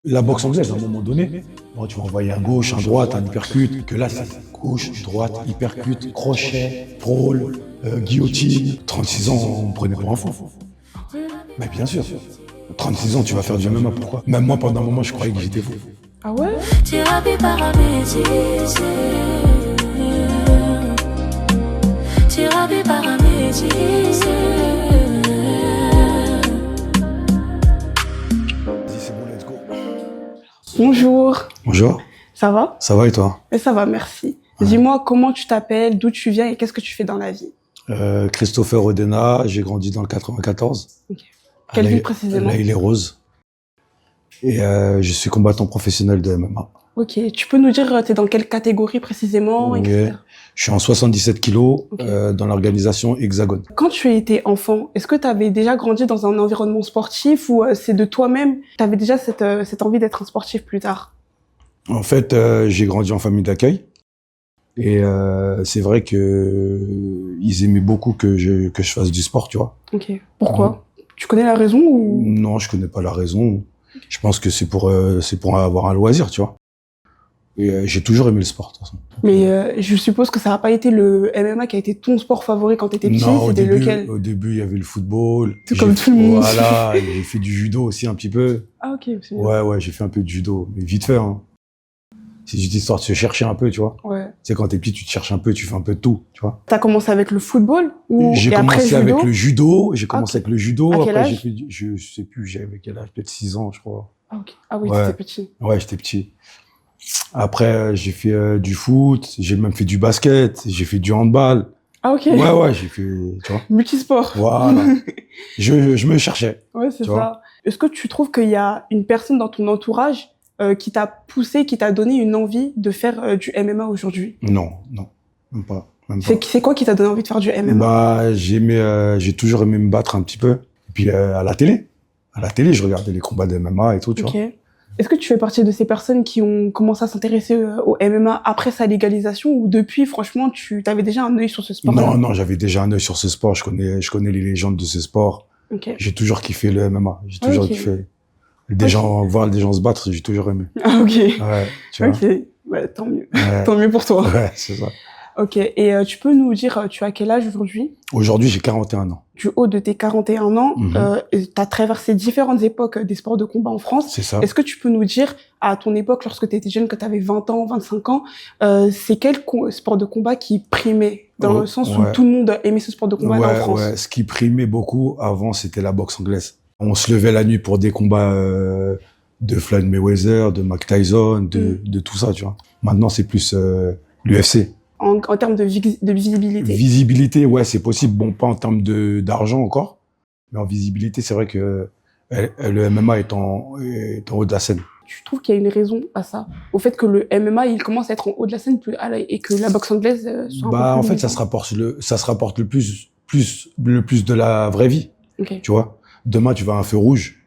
La boxe anglaise, à un moment donné, bon, tu vas envoyer à gauche, à droite, un uppercut, que là, c'est gauche, droite, uppercut, crochet, crawl, guillotine. 36 ans, on me prenait pour un fou. Mais bien sûr. 36 ans, tu vas faire du MMA, pourquoi? Même moi, pendant un moment, je croyais que j'étais fou. Ah ouais? Thérapie paramédicisée. Thérapie paramédicisée. Vas-y, c'est bon, let's go. Bonjour. Bonjour. Ça va? Ça va et toi? Et ça va, merci. Dis-moi comment tu t'appelles, d'où tu viens et qu'est-ce que tu fais dans la vie? Christopher Odena, j'ai grandi dans le 94. Ok. Quelle ville précisément? Là, il est rose. Et je suis combattant professionnel de MMA. Ok. Tu peux nous dire, t'es dans quelle catégorie précisément, etc. Je suis en 77 kilos Ok. dans l'organisation Hexagone. Quand tu étais enfant, est-ce que tu avais déjà grandi dans un environnement sportif ou c'est de toi-même, tu avais déjà cette envie d'être un sportif plus tard? En fait, j'ai grandi en famille d'accueil. Et c'est vrai que ils aimaient beaucoup que je fasse du sport, tu vois. Ok. Pourquoi? Tu connais la raison ou? Non, je connais pas la raison. Je pense que c'est pour avoir un loisir, tu vois. Et j'ai toujours aimé le sport, de toute façon. Mais je suppose que ça n'a pas été le MMA qui a été ton sport favori quand tu étais petit, Non, c'était lequel? au début, il y avait le football. Tout comme tout le monde. Voilà, j'ai fait du judo aussi un petit peu. Ah ok, c'est bien. Ouais, j'ai fait un peu de judo, mais vite fait, hein. C'est juste histoire de se chercher un peu, tu vois. Ouais. Tu sais, quand t'es petit, tu te cherches un peu, tu fais un peu de tout, tu vois. T'as commencé avec le football ou J'ai et après commencé judo? avec le judo, Ok. avec le judo, À quel après âge? j'ai fait je sais plus, j'avais quel âge, peut-être 6 ans, je crois. Ah ok. Ah oui, Ouais. t'étais petit. Ouais, j'étais petit. Après, j'ai fait du foot, j'ai même fait du basket, j'ai fait du handball. Ah ok. Ouais, j'ai fait, tu vois. Multisport. Voilà. Je me cherchais. Ouais, c'est Tu vois. ça. Est-ce que tu trouves qu'il y a une personne dans ton entourage qui t'a poussé, qui t'a donné une envie de faire du MMA aujourd'hui? Non, même pas. Même pas. C'est quoi qui t'a donné envie de faire du MMA? Bah, j'ai toujours aimé me battre un petit peu. Et puis, à la télé, je regardais les combats de MMA et tout, tu Ok. vois. Est-ce que tu fais partie de ces personnes qui ont commencé à s'intéresser au MMA après sa légalisation ou depuis, franchement, tu avais déjà un œil sur ce sport-là? Non, j'avais déjà un œil sur ce sport. Je connais les légendes de ce sport. Ok. J'ai toujours kiffé le MMA. J'ai toujours Ok. kiffé. Voir des gens se battre, j'ai toujours aimé. Ah, ok. Ouais, tu vois. Ok. Ouais, tant mieux. Ouais, Tant mieux pour toi. ouais, c'est ça. Ok. Et tu peux nous dire, tu as quel âge aujourd'hui? Aujourd'hui, j'ai 41 ans. Du haut de tes 41 ans, Mhm. tu as traversé différentes époques des sports de combat en France. C'est ça. Est-ce que tu peux nous dire, à ton époque, lorsque tu étais jeune, que tu avais 20 ans, 25 ans, c'est quel sport de combat qui primait, dans le sens où Ouais. tout le monde aimait ce sport de combat en France? Ouais. Ce qui primait beaucoup avant, c'était la boxe anglaise. On se levait la nuit pour des combats de Floyd Mayweather, de Mike Tyson, de tout ça, tu vois. Maintenant, c'est plus l'UFC. En termes de visibilité. Visibilité, ouais, c'est possible. Bon, pas en termes d'argent encore, mais en visibilité, c'est vrai que le MMA est en haut de la scène. Tu trouves qu'il y a une raison à ça? Au fait que le MMA, il commence à être en haut de la scène et que la boxe anglaise soit un Bah, peu en plus fait, mise ça se rapporte le plus de la vraie vie, Ok. tu vois. Demain, tu vas à un feu rouge,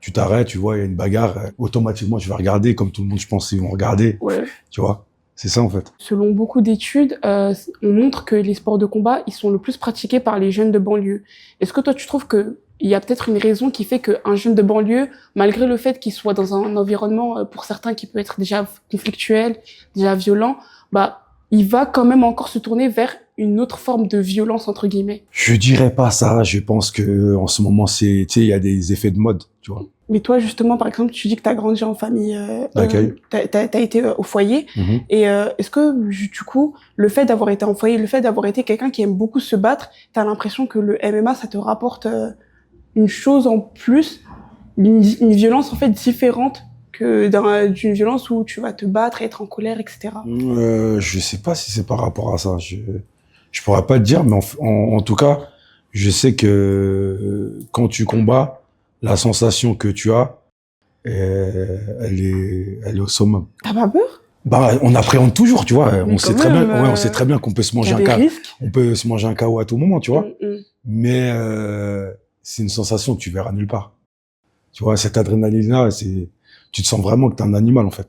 tu t'arrêtes, tu vois, il y a une bagarre, automatiquement, tu vas regarder, comme tout le monde, je pense, ils vont regarder, Ouais. tu vois. C'est ça, en fait. Selon beaucoup d'études, on montre que les sports de combat, ils sont le plus pratiqués par les jeunes de banlieue. Est-ce que toi, tu trouves que il y a peut-être une raison qui fait qu'un jeune de banlieue, malgré le fait qu'il soit dans un environnement, pour certains, qui peut être déjà conflictuel, déjà violent, bah, il va quand même encore se tourner vers une autre forme de violence, entre guillemets? Je dirais pas ça. Je pense que en ce moment, tu sais, il y a des effets de mode, tu vois. Mais toi, justement, par exemple, tu dis que tu as grandi en famille, D'accueil. t'as été au foyer. Mhm. Et est-ce que, du coup, le fait d'avoir été en foyer, le fait d'avoir été quelqu'un qui aime beaucoup se battre, t'as l'impression que le MMA, ça te rapporte une chose en plus, une violence en fait différente que d'une violence où tu vas te battre et être en colère, etc. Je sais pas si c'est par rapport à ça. Je pourrais pas te dire, mais en tout cas, je sais que quand tu combats, la sensation que tu as, elle est au summum. T'as pas peur? Bah, on appréhende toujours, tu vois. Mais On sait quand très bien, même, ouais, on sait très bien qu'on peut se manger y a un des KO. risques. On peut se manger un KO à tout moment, tu vois. Mm. Mais c'est une sensation que tu verras nulle part. Tu vois, cette adrénaline-là, tu te sens vraiment que t'es un animal, en fait.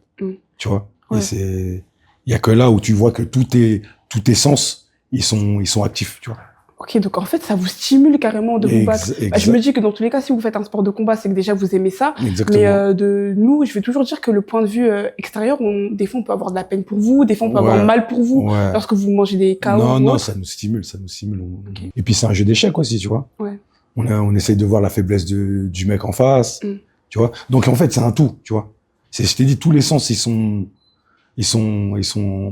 Tu vois. Ouais. Et il y a que là où tu vois que tous tes sens, ils sont actifs, tu vois. Ok, donc en fait, ça vous stimule carrément de vous battre. Bah, je me dis que dans tous les cas, si vous faites un sport de combat, c'est que déjà vous aimez ça. Exactement. Mais de nous, je vais toujours dire que le point de vue extérieur, des fois on peut avoir de la peine pour vous, des fois on peut avoir mal pour vous lorsque vous mangez des KO. Non, ça nous stimule, ça nous stimule. Okay. Et puis c'est un jeu d'échecs aussi, tu vois. Ouais. On essaye de voir la faiblesse du mec en face, tu vois. Donc en fait, c'est un tout, tu vois. Je t'ai dit, tous les sens, ils sont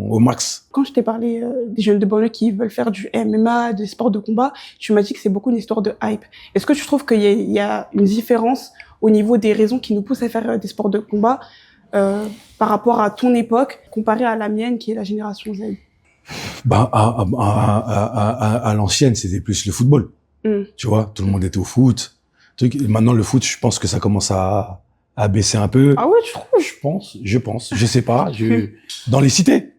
au max. Quand je t'ai parlé des jeunes de banlieue qui veulent faire du MMA, des sports de combat, tu m'as dit que c'est beaucoup une histoire de hype. Est-ce que tu trouves qu'il y a une différence au niveau des raisons qui nous poussent à faire des sports de combat par rapport à ton époque, comparé à la mienne, qui est la génération Z? Bah, à l'ancienne, c'était plus le football. Tu vois, tout le monde était au foot. Maintenant, le foot, je pense que ça commence à baisser un peu. Ah ouais, tu trouves? Je pense, je sais pas, dans les cités.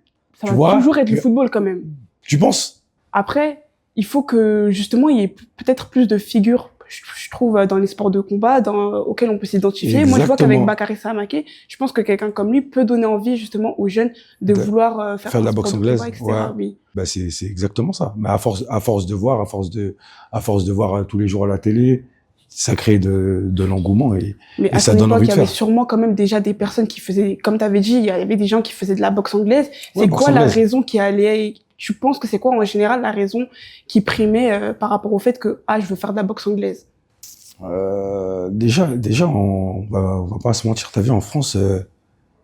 Ça va toujours être le football quand même. Tu penses? Après, il faut que, justement, il y ait peut-être plus de figures, je trouve, dans les sports de combat, auxquels on peut s'identifier. Exactement. Moi, je vois qu'avec Bakary Samaké, je pense que quelqu'un comme lui peut donner envie, justement, aux jeunes de vouloir faire de la boxe anglaise, combat, etc. ouais. Oui. Bah, c'est exactement ça. Mais à force de voir, tous les jours à la télé, ça crée de l'engouement mais et ça donne envie de faire. Il y avait sûrement quand même déjà des personnes qui faisaient, comme tu avais dit, il y avait des gens qui faisaient de la boxe anglaise. C'est quoi la raison qui allait, tu penses que c'est quoi en général la raison qui primait par rapport au fait que, je veux faire de la boxe anglaise? Déjà, on va pas se mentir, t'as vu en France,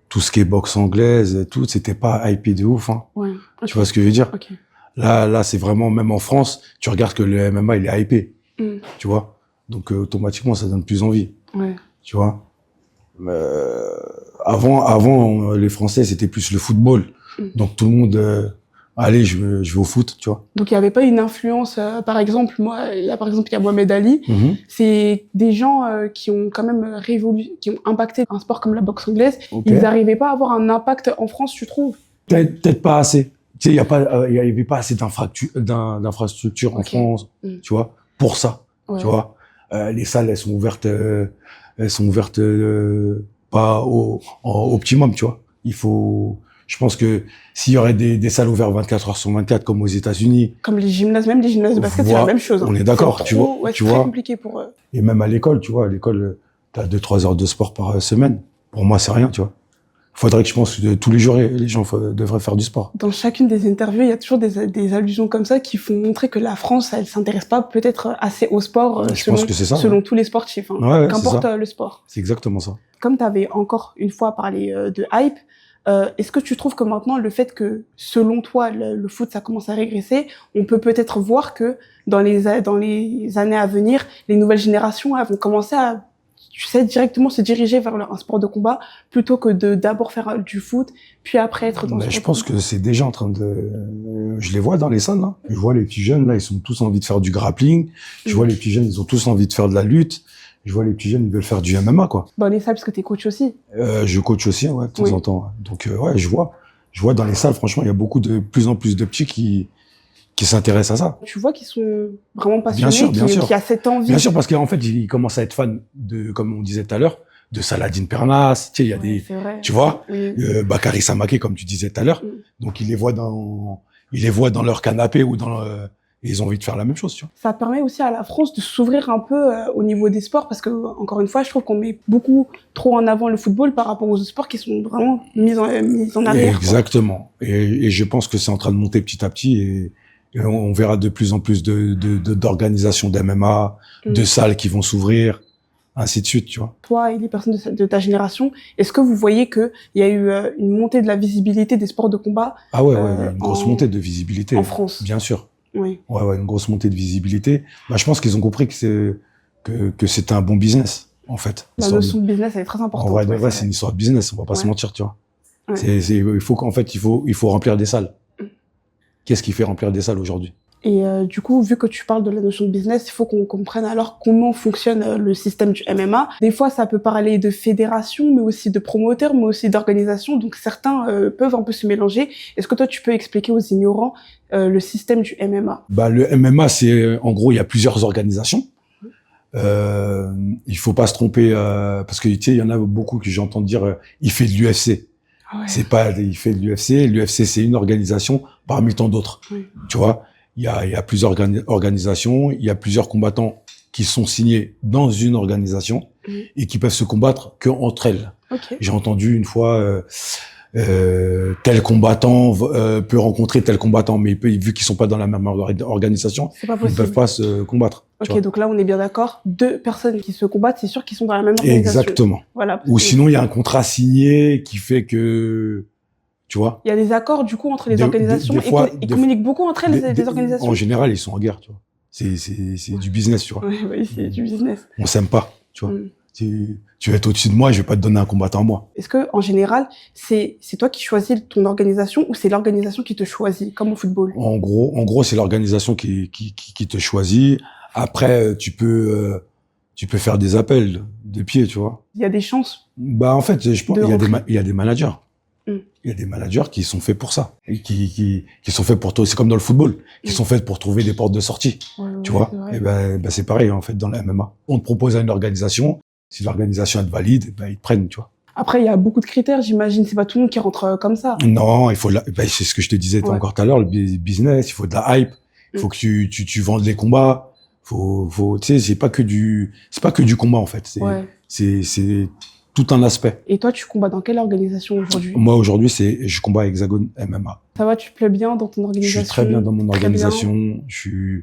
tout ce qui est boxe anglaise, tout, c'était pas hypé de ouf, hein. Ouais. Okay. Tu vois ce que je veux dire? Okay. Là, c'est vraiment, même en France, tu regardes que le MMA, il est hypé. Tu vois? Donc, automatiquement, ça donne plus envie. Ouais. Tu vois? Avant, les Français, c'était plus le football. Donc, tout le monde, allez, je vais au foot, tu vois. Donc, il n'y avait pas une influence, par exemple, il y a Mohamed Ali. C'est des gens qui ont quand même qui ont impacté un sport comme la boxe anglaise. Okay. Ils n'arrivaient pas à avoir un impact en France, tu trouves? Peut-être pas assez. Tu sais, il y avait pas assez d'infrastructures en France, tu vois, pour ça, tu vois. Les salles, elles sont ouvertes pas au optimum, tu vois. Je pense que s'il y aurait des salles ouvertes 24 heures sur 24 comme aux États-Unis, comme les gymnases, même les gymnases de basket, c'est la même chose. On est d'accord, tu vois. Ouais, c'est très compliqué pour eux. Et même à l'école, tu vois, à l'école, t'as 2-3 heures de sport par semaine. Pour moi, c'est rien, tu vois. Faudrait que je pense que tous les jours, les gens devraient faire du sport. Dans chacune des interviews, il y a toujours des allusions comme ça qui font montrer que la France, elle s'intéresse pas peut-être assez au sport selon tous les sportifs, hein, qu'importe le sport. C'est exactement ça. Comme tu avais encore une fois parlé de hype, est-ce que tu trouves que maintenant, le fait que, selon toi, le foot, ça commence à régresser, on peut peut-être voir que dans les années à venir, les nouvelles générations elles vont commencer à directement se diriger vers un sport de combat plutôt que d'abord faire du foot, puis après être dans je pense que c'est déjà en train je les vois dans les salles, là. Je vois les petits jeunes, là, ils ont tous envie de faire du grappling. Je vois les petits jeunes, ils ont tous envie de faire de la lutte. Je vois les petits jeunes, ils veulent faire du MMA, quoi. Dans les salles, parce que t'es coach aussi. Je coach aussi, ouais, de temps en temps. Donc, ouais, je vois dans les salles, franchement, il y a de plus en plus de petits qui s'intéressent à ça. Tu vois qu'ils sont vraiment passionnés, qui a cette envie. Bien sûr, parce qu'en fait, ils commencent à être fans comme on disait tout à l'heure, de Saladin Pernas. Tu sais, il y a tu vois, Bakary Samaké, comme tu disais tout à l'heure. Donc, ils les voient dans leur canapé ou et ils ont envie de faire la même chose, tu vois. Ça permet aussi à la France de s'ouvrir un peu au niveau des sports, parce que, encore une fois, je trouve qu'on met beaucoup trop en avant le football par rapport aux autres sports qui sont vraiment mis en arrière. Exactement. Et je pense que c'est en train de monter petit à petit et on verra de plus en plus d'organisations d'MMA, de salles qui vont s'ouvrir, ainsi de suite, tu vois. Toi et les personnes de ta génération, est-ce que vous voyez qu'il y a eu une montée de la visibilité des sports de combat? Ah ouais, une grosse montée de visibilité. En France. Bien sûr. Oui. Ouais, une grosse montée de visibilité. Bah, je pense qu'ils ont compris que c'était un bon business, en fait. La notion de business, elle est très importante. En vrai, c'est une histoire de business, on va pas se mentir, tu vois. Ouais. Il faut remplir des salles. Qu'est-ce qui fait remplir des salles aujourd'hui? Et du coup, vu que tu parles de la notion de business, il faut qu'on comprenne alors comment fonctionne le système du MMA. Des fois, ça peut parler de fédération, mais aussi de promoteurs, mais aussi d'organisation. Donc, certains peuvent un peu se mélanger. Est-ce que toi, tu peux expliquer aux ignorants le système du MMA? Bah, le MMA, en gros, il y a plusieurs organisations. Il faut pas se tromper parce que tu sais, il y en a beaucoup que j'entends dire il fait de l'UFC. Ouais. C'est pas il fait de l'UFC. L'UFC, c'est une organisation parmi tant d'autres. Oui. Tu vois. il y a plusieurs organisations, il y a plusieurs combattants qui sont signés dans une organisation et qui peuvent se combattre que entre elles. Ok. J'ai entendu une fois tel combattant peut rencontrer tel combattant, mais vu qu'ils sont pas dans la même organisation, C'est pas ils possible. peuvent pas se combattre. tu Ok, vois. donc là, on est bien d'accord. Deux personnes qui se combattent, c'est sûr qu'ils sont dans la même organisation. Exactement. Voilà. Ou sinon, il y a un contrat signé qui fait que, tu vois. Il y a des accords, du coup, entre les Des- organisations. des fois- Ils des- communiquent beaucoup entre elles, les organisations. En général, ils sont en guerre, tu vois. C'est du business, tu vois. Ouais, oui, c'est du business. On s'aime pas, tu vois. Mm. Tu vas être au-dessus de moi, je vais pas te donner un combattant à moi. Est-ce que, en général, c'est toi qui choisis ton organisation ou c'est l'organisation qui te choisit, comme au football? En gros, c'est l'organisation qui te choisit. Après, tu peux faire des appels de pied, tu vois. Il y a des chances. Bah, en fait, je pense, De il y a des managers. Mm. Il y a des managers qui sont faits pour ça. Et qui sont faits pour toi. C'est comme dans le football. Qui sont faits pour trouver des portes de sortie. Tu vois. c'est vrai. Et ben, c'est pareil, en fait, dans la MMA. On te propose à une organisation. Si l'organisation est valide, ben, ils te prennent, tu vois. Après, il y a beaucoup de critères, j'imagine. C'est pas tout le monde qui rentre comme ça. Non, il faut ben, c'est ce que je te disais Ouais. encore tout à l'heure, le business, il faut de la hype. Il faut que tu vendes les combats. Tu sais, c'est pas que du combat, en fait. Ouais. C'est tout un aspect. Et toi, tu combats dans quelle organisation aujourd'hui? Moi, aujourd'hui, je combats à Hexagone MMA. Ça va, tu te plais bien dans ton Je organisation? suis très bien dans mon Très organisation. Je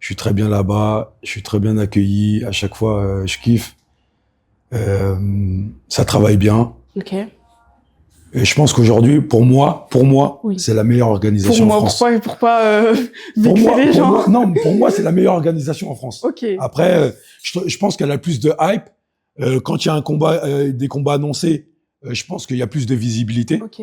suis très bien là-bas. Je suis très bien accueilli. À chaque fois, je kiffe. Ça travaille bien. Ok. Et je pense qu'aujourd'hui, pour moi, Oui. c'est la meilleure Pour organisation moi, en France. pour pas Pour vexer les gens. non, pour moi, c'est la meilleure organisation en France. Ok. Après, je pense qu'elle a plus de hype. Quand il y a un combat, des combats annoncés, je pense qu'il y a plus de visibilité. Ok.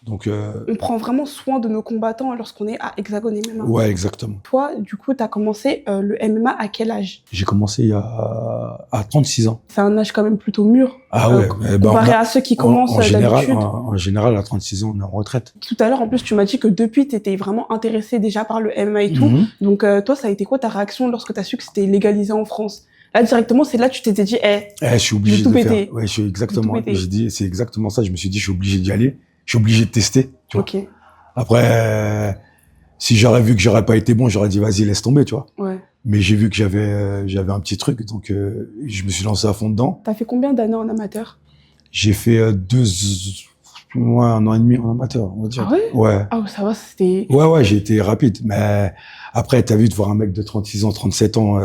Donc, On prend vraiment soin de nos combattants lorsqu'on est à Hexagone MMA. ouais, exactement. Toi, du coup, tu as commencé le MMA à quel âge? J'ai commencé à 36 ans. C'est un âge quand même plutôt mûr. Ah ouais. Comparé à ceux qui commencent en général, d'habitude. en général, à 36 ans, on est en retraite. Tout à l'heure, en plus, tu m'as dit que depuis, tu étais vraiment intéressé déjà par le MMA et tout. Mhm. Donc, toi, ça a été quoi ta réaction lorsque tu as su que c'était légalisé en France? Là, directement, c'est là que tu t'étais dit, Je suis obligé J'ai tout de pété. faire. Ouais, je suis exactement. J'ai tout pété. J'ai dit, c'est exactement ça. Je me suis dit, je suis obligé d'y aller. Je suis obligé de tester. Tu vois. ok, Après, si j'aurais vu que j'aurais pas été bon, j'aurais dit, vas-y, laisse tomber, tu vois. ouais. Mais j'ai vu que j'avais un petit truc, donc je me suis lancé à fond dedans. T'as fait combien d'années en amateur? J'ai fait un an et demi en amateur, on va dire. Ah ouais? Ouais. Ah, ça va, c'était... Ouais, j'ai été rapide. Mais après, t'as vu de voir un mec de 36 ans, 37 ans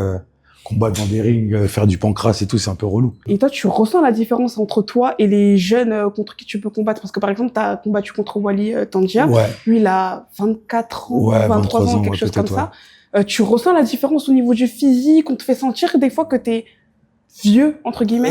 combattre dans des rings, faire du pancrace et tout, c'est un peu relou. Et toi, tu ressens la différence entre toi et les jeunes contre qui tu peux combattre? Parce que, par exemple, t'as combattu contre Wally Tangia. Ouais. Lui, il a 24 ans, Ouais, 23 ans, 23 ans, quelque ouais, chose comme peut-être, ça. Tu ressens la différence au niveau du physique? On te fait sentir des fois que t'es vieux, entre guillemets?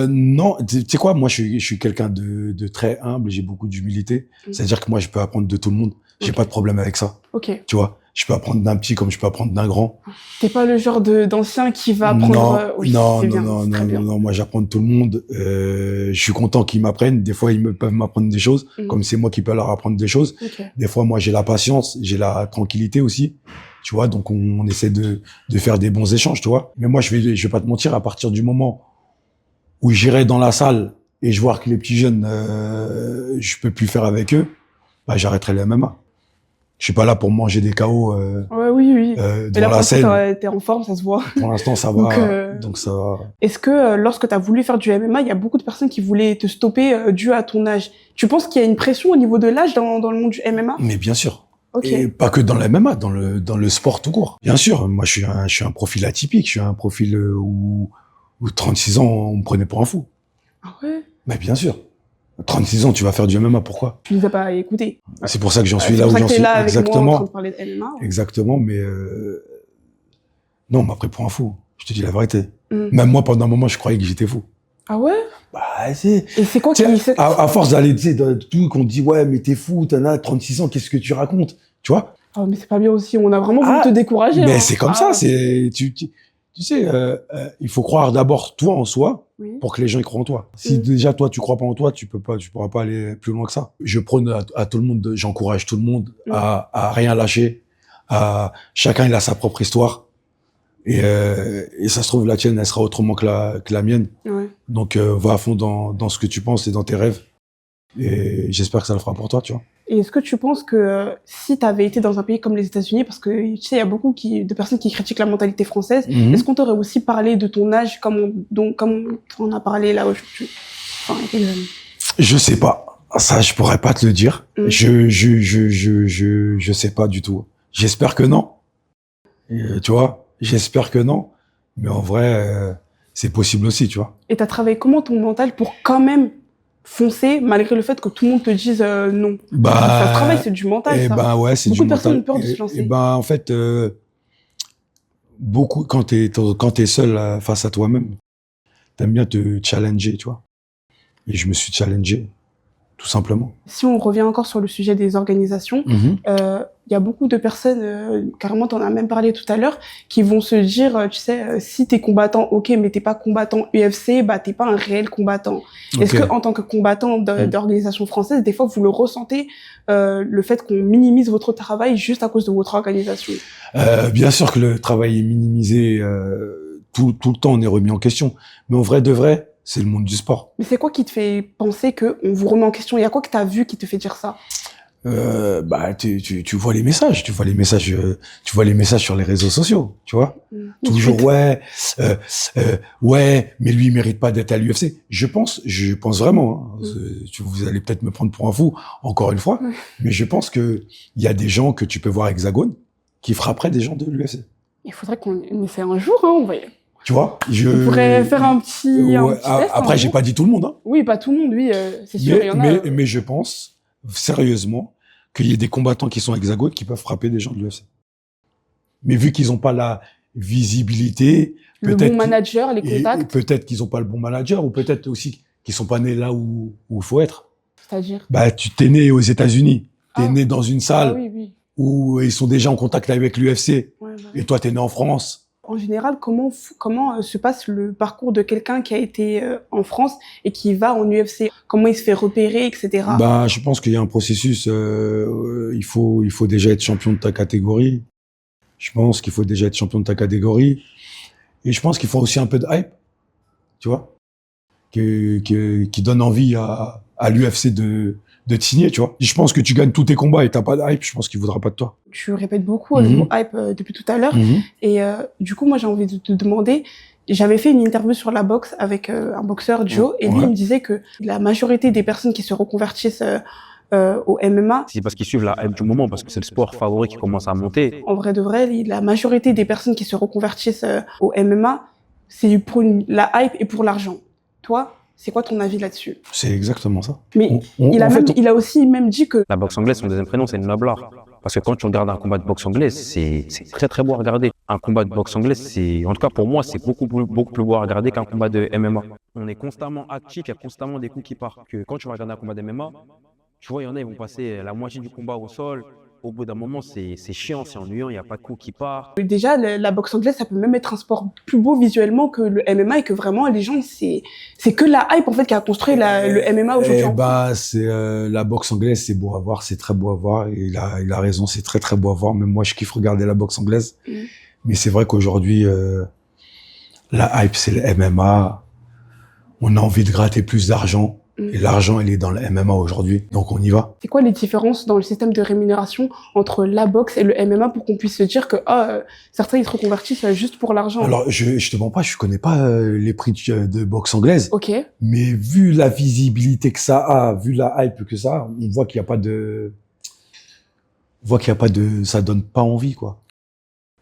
Non, tu sais quoi, moi je suis quelqu'un de très humble, j'ai beaucoup d'humilité. C'est-à-dire que moi je peux apprendre de tout le monde. J'ai Ok. pas de problème avec ça. Ok. Tu vois, je peux apprendre d'un petit comme je peux apprendre d'un grand. T'es pas le genre d'ancien qui va apprendre... Non, oui, non, c'est non, bien, non, c'est très non, bien. non, moi j'apprends de tout le monde. Je suis content qu'ils m'apprennent. Des fois peuvent m'apprendre des choses, Mhm. comme c'est moi qui peux leur apprendre des choses. Ok. Des fois moi j'ai la patience, j'ai la tranquillité aussi. Tu vois, donc on essaie de faire des bons échanges, tu vois. Mais moi je vais pas te mentir, à partir du moment où j'irai dans la salle et je vois que les petits jeunes, je peux plus faire avec eux, bah j'arrêterai le MMA. Je suis pas là pour manger des KO Ouais, oui, oui. Mais dans là, la pour scène. l'instant, t'es en forme, ça se voit. Pour l'instant, ça Donc, va. Donc ça va. Est-ce que lorsque tu as voulu faire du MMA, il y a beaucoup de personnes qui voulaient te stopper dû à ton âge? Tu penses qu'il y a une pression au niveau de l'âge dans le monde du MMA? Mais bien sûr. Ok. Et pas que dans le MMA, dans le sport tout court. Bien sûr, moi je suis un profil atypique, je suis un profil où 36 ans on me prenait pour un fou. Ah ouais? Mais bien sûr. 36 ans, tu vas faire du MMA, pourquoi? Tu les as pas écoutés. C'est pour ça que j'en suis C'est là pour où ça j'en que t'es suis. là avec moi en train Exactement. de parler de MMA. Exactement, mais non, on m'a pris pour un fou. Je te dis la vérité. Mm. Même moi, pendant un moment, je croyais que j'étais fou. Ah ouais? Bah, c'est... Et c'est quoi qui... Tu sais, à force d'aller, tu sais, de tout, qu'on te dit, ouais, mais t'es fou, t'en as 36 ans, qu'est-ce que tu racontes? Tu vois? Ah, mais c'est pas bien aussi, on a vraiment voulu Ah, te décourager. Mais hein. c'est comme Ah, ça, tu sais, il faut croire d'abord toi en soi oui. pour que les gens y croient en toi. Si Mm. déjà toi tu crois pas en toi, tu pourras pas aller plus loin que ça. Je prône à tout le monde, j'encourage tout le monde Mm. à rien lâcher. Chacun il a sa propre histoire et ça se trouve la tienne elle sera autrement que la mienne. Ouais. Donc va à fond dans ce que tu penses et dans tes rêves et j'espère que ça le fera pour toi, tu vois. Et est-ce que tu penses que si tu avais été dans un pays comme les États-Unis, parce que tu sais, il y a beaucoup de personnes qui critiquent la mentalité française, est-ce qu'on t'aurait aussi parlé de ton âge comme on a parlé là aujourd'hui? Enfin, Je sais pas. Ça, je pourrais pas te le dire. Je sais pas du tout. J'espère que non. Tu vois, j'espère que non. Mais en vrai, c'est possible aussi, tu vois. Et t'as travaillé comment ton mental pour quand même foncer, malgré le fait que tout le monde te dise non? Ça se travaille, c'est du mental, ça. Ben ouais, c'est du Beaucoup de personnes mental. ont peur de se lancer. En fait, beaucoup, quand t'es seul face à toi-même, t'aimes bien te challenger, tu vois. Et je me suis challengé, tout simplement. Si on revient encore sur le sujet des organisations, y a beaucoup de personnes, carrément t'en as même parlé tout à l'heure, qui vont se dire, tu sais, si t'es combattant, ok, mais t'es pas combattant UFC, bah t'es pas un réel combattant. Okay. Est-ce que en tant que combattant d'organisation française, des fois vous le ressentez, le fait qu'on minimise votre travail juste à cause de votre organisation? Bien sûr que le travail est minimisé, tout le temps on est remis en question. Mais en vrai de vrai, c'est le monde du sport. Mais c'est quoi qui te fait penser qu'on vous remet en question? Il y a quoi que t'as vu qui te fait dire ça? Tu vois les messages, tu vois les messages sur les réseaux sociaux, tu vois. Toujours ouais, mais lui il mérite pas d'être à l'UFC. Je pense vraiment. Hein, vous allez peut-être me prendre pour un fou encore une fois, mais je pense que il y a des gens que tu peux voir à Hexagone qui frapperaient des gens de l'UFC. Il faudrait qu'on essaie un jour, hein, on va. Tu vois, on pourrait faire un petit test, après, j'ai pas dit tout le monde. Hein. Oui, pas tout le monde, oui, c'est sûr. Mais je pense sérieusement qu'il y ait des combattants qui sont hexagones qui peuvent frapper des gens de l'UFC. Mais vu qu'ils n'ont pas la visibilité, le bon manager, les contacts, peut-être qu'ils n'ont pas le bon manager, ou peut-être aussi qu'ils sont pas nés là où il faut être. C'est-à-dire? Tu t'es né aux États-Unis, t'es né dans une salle où ils sont déjà en contact avec l'UFC, et toi t'es né en France. En général, comment se passe le parcours de quelqu'un qui a été en France et qui va en UFC? Comment il se fait repérer, etc. Je pense qu'il y a un processus. Il faut déjà être champion de ta catégorie. Je pense qu'il faut déjà être champion de ta catégorie. Et je pense qu'il faut aussi un peu de hype, tu vois, qui donne envie à l'UFC de te signer, tu vois. Je pense que tu gagnes tous tes combats et t'as pas de hype, je pense qu'il voudra pas de toi. Tu répètes beaucoup le mot hype depuis tout à l'heure. Et du coup, moi, j'ai envie de te demander, j'avais fait une interview sur la boxe avec un boxeur, Joe, et lui, il me disait que la majorité des personnes qui se reconvertissent au MMA... C'est parce qu'ils suivent la hype du moment, parce que c'est le sport favori qui commence à monter. En vrai de vrai, la majorité des personnes qui se reconvertissent au MMA, c'est pour la hype et pour l'argent. Toi, c'est quoi ton avis là-dessus? C'est exactement ça. Mais il a aussi même dit que... La boxe anglaise, son deuxième prénom, c'est le noble art. Parce que quand tu regardes un combat de boxe anglaise, c'est très très beau à regarder. Un combat de boxe anglaise, en tout cas pour moi, c'est beaucoup plus beau à regarder qu'un combat de MMA. On est constamment actif, il y a constamment des coups qui partent. Que quand tu vas regarder un combat de MMA, tu vois, il y en a, ils vont passer la moitié du combat au sol. Au bout d'un moment, c'est chiant, c'est ennuyant, il n'y a pas de coups qui partent. Déjà, la boxe anglaise, ça peut même être un sport plus beau visuellement que le MMA et que vraiment, les gens, c'est que la hype, en fait, qui a construit le MMA aujourd'hui. La boxe anglaise, c'est beau à voir, c'est très beau à voir. Il a raison, c'est très très beau à voir. Même moi, je kiffe regarder la boxe anglaise. Mais c'est vrai qu'aujourd'hui, la hype, c'est le MMA. On a envie de gratter plus d'argent. Et l'argent, il est dans le MMA aujourd'hui, donc on y va. C'est quoi les différences dans le système de rémunération entre la boxe et le MMA pour qu'on puisse se dire que certains ils se reconvertissent juste pour l'argent? Alors je te mens pas, je connais pas les prix de boxe anglaise. Ok. Mais vu la visibilité que ça a, vu la hype que ça a, on voit qu'il y a pas de, ça donne pas envie quoi.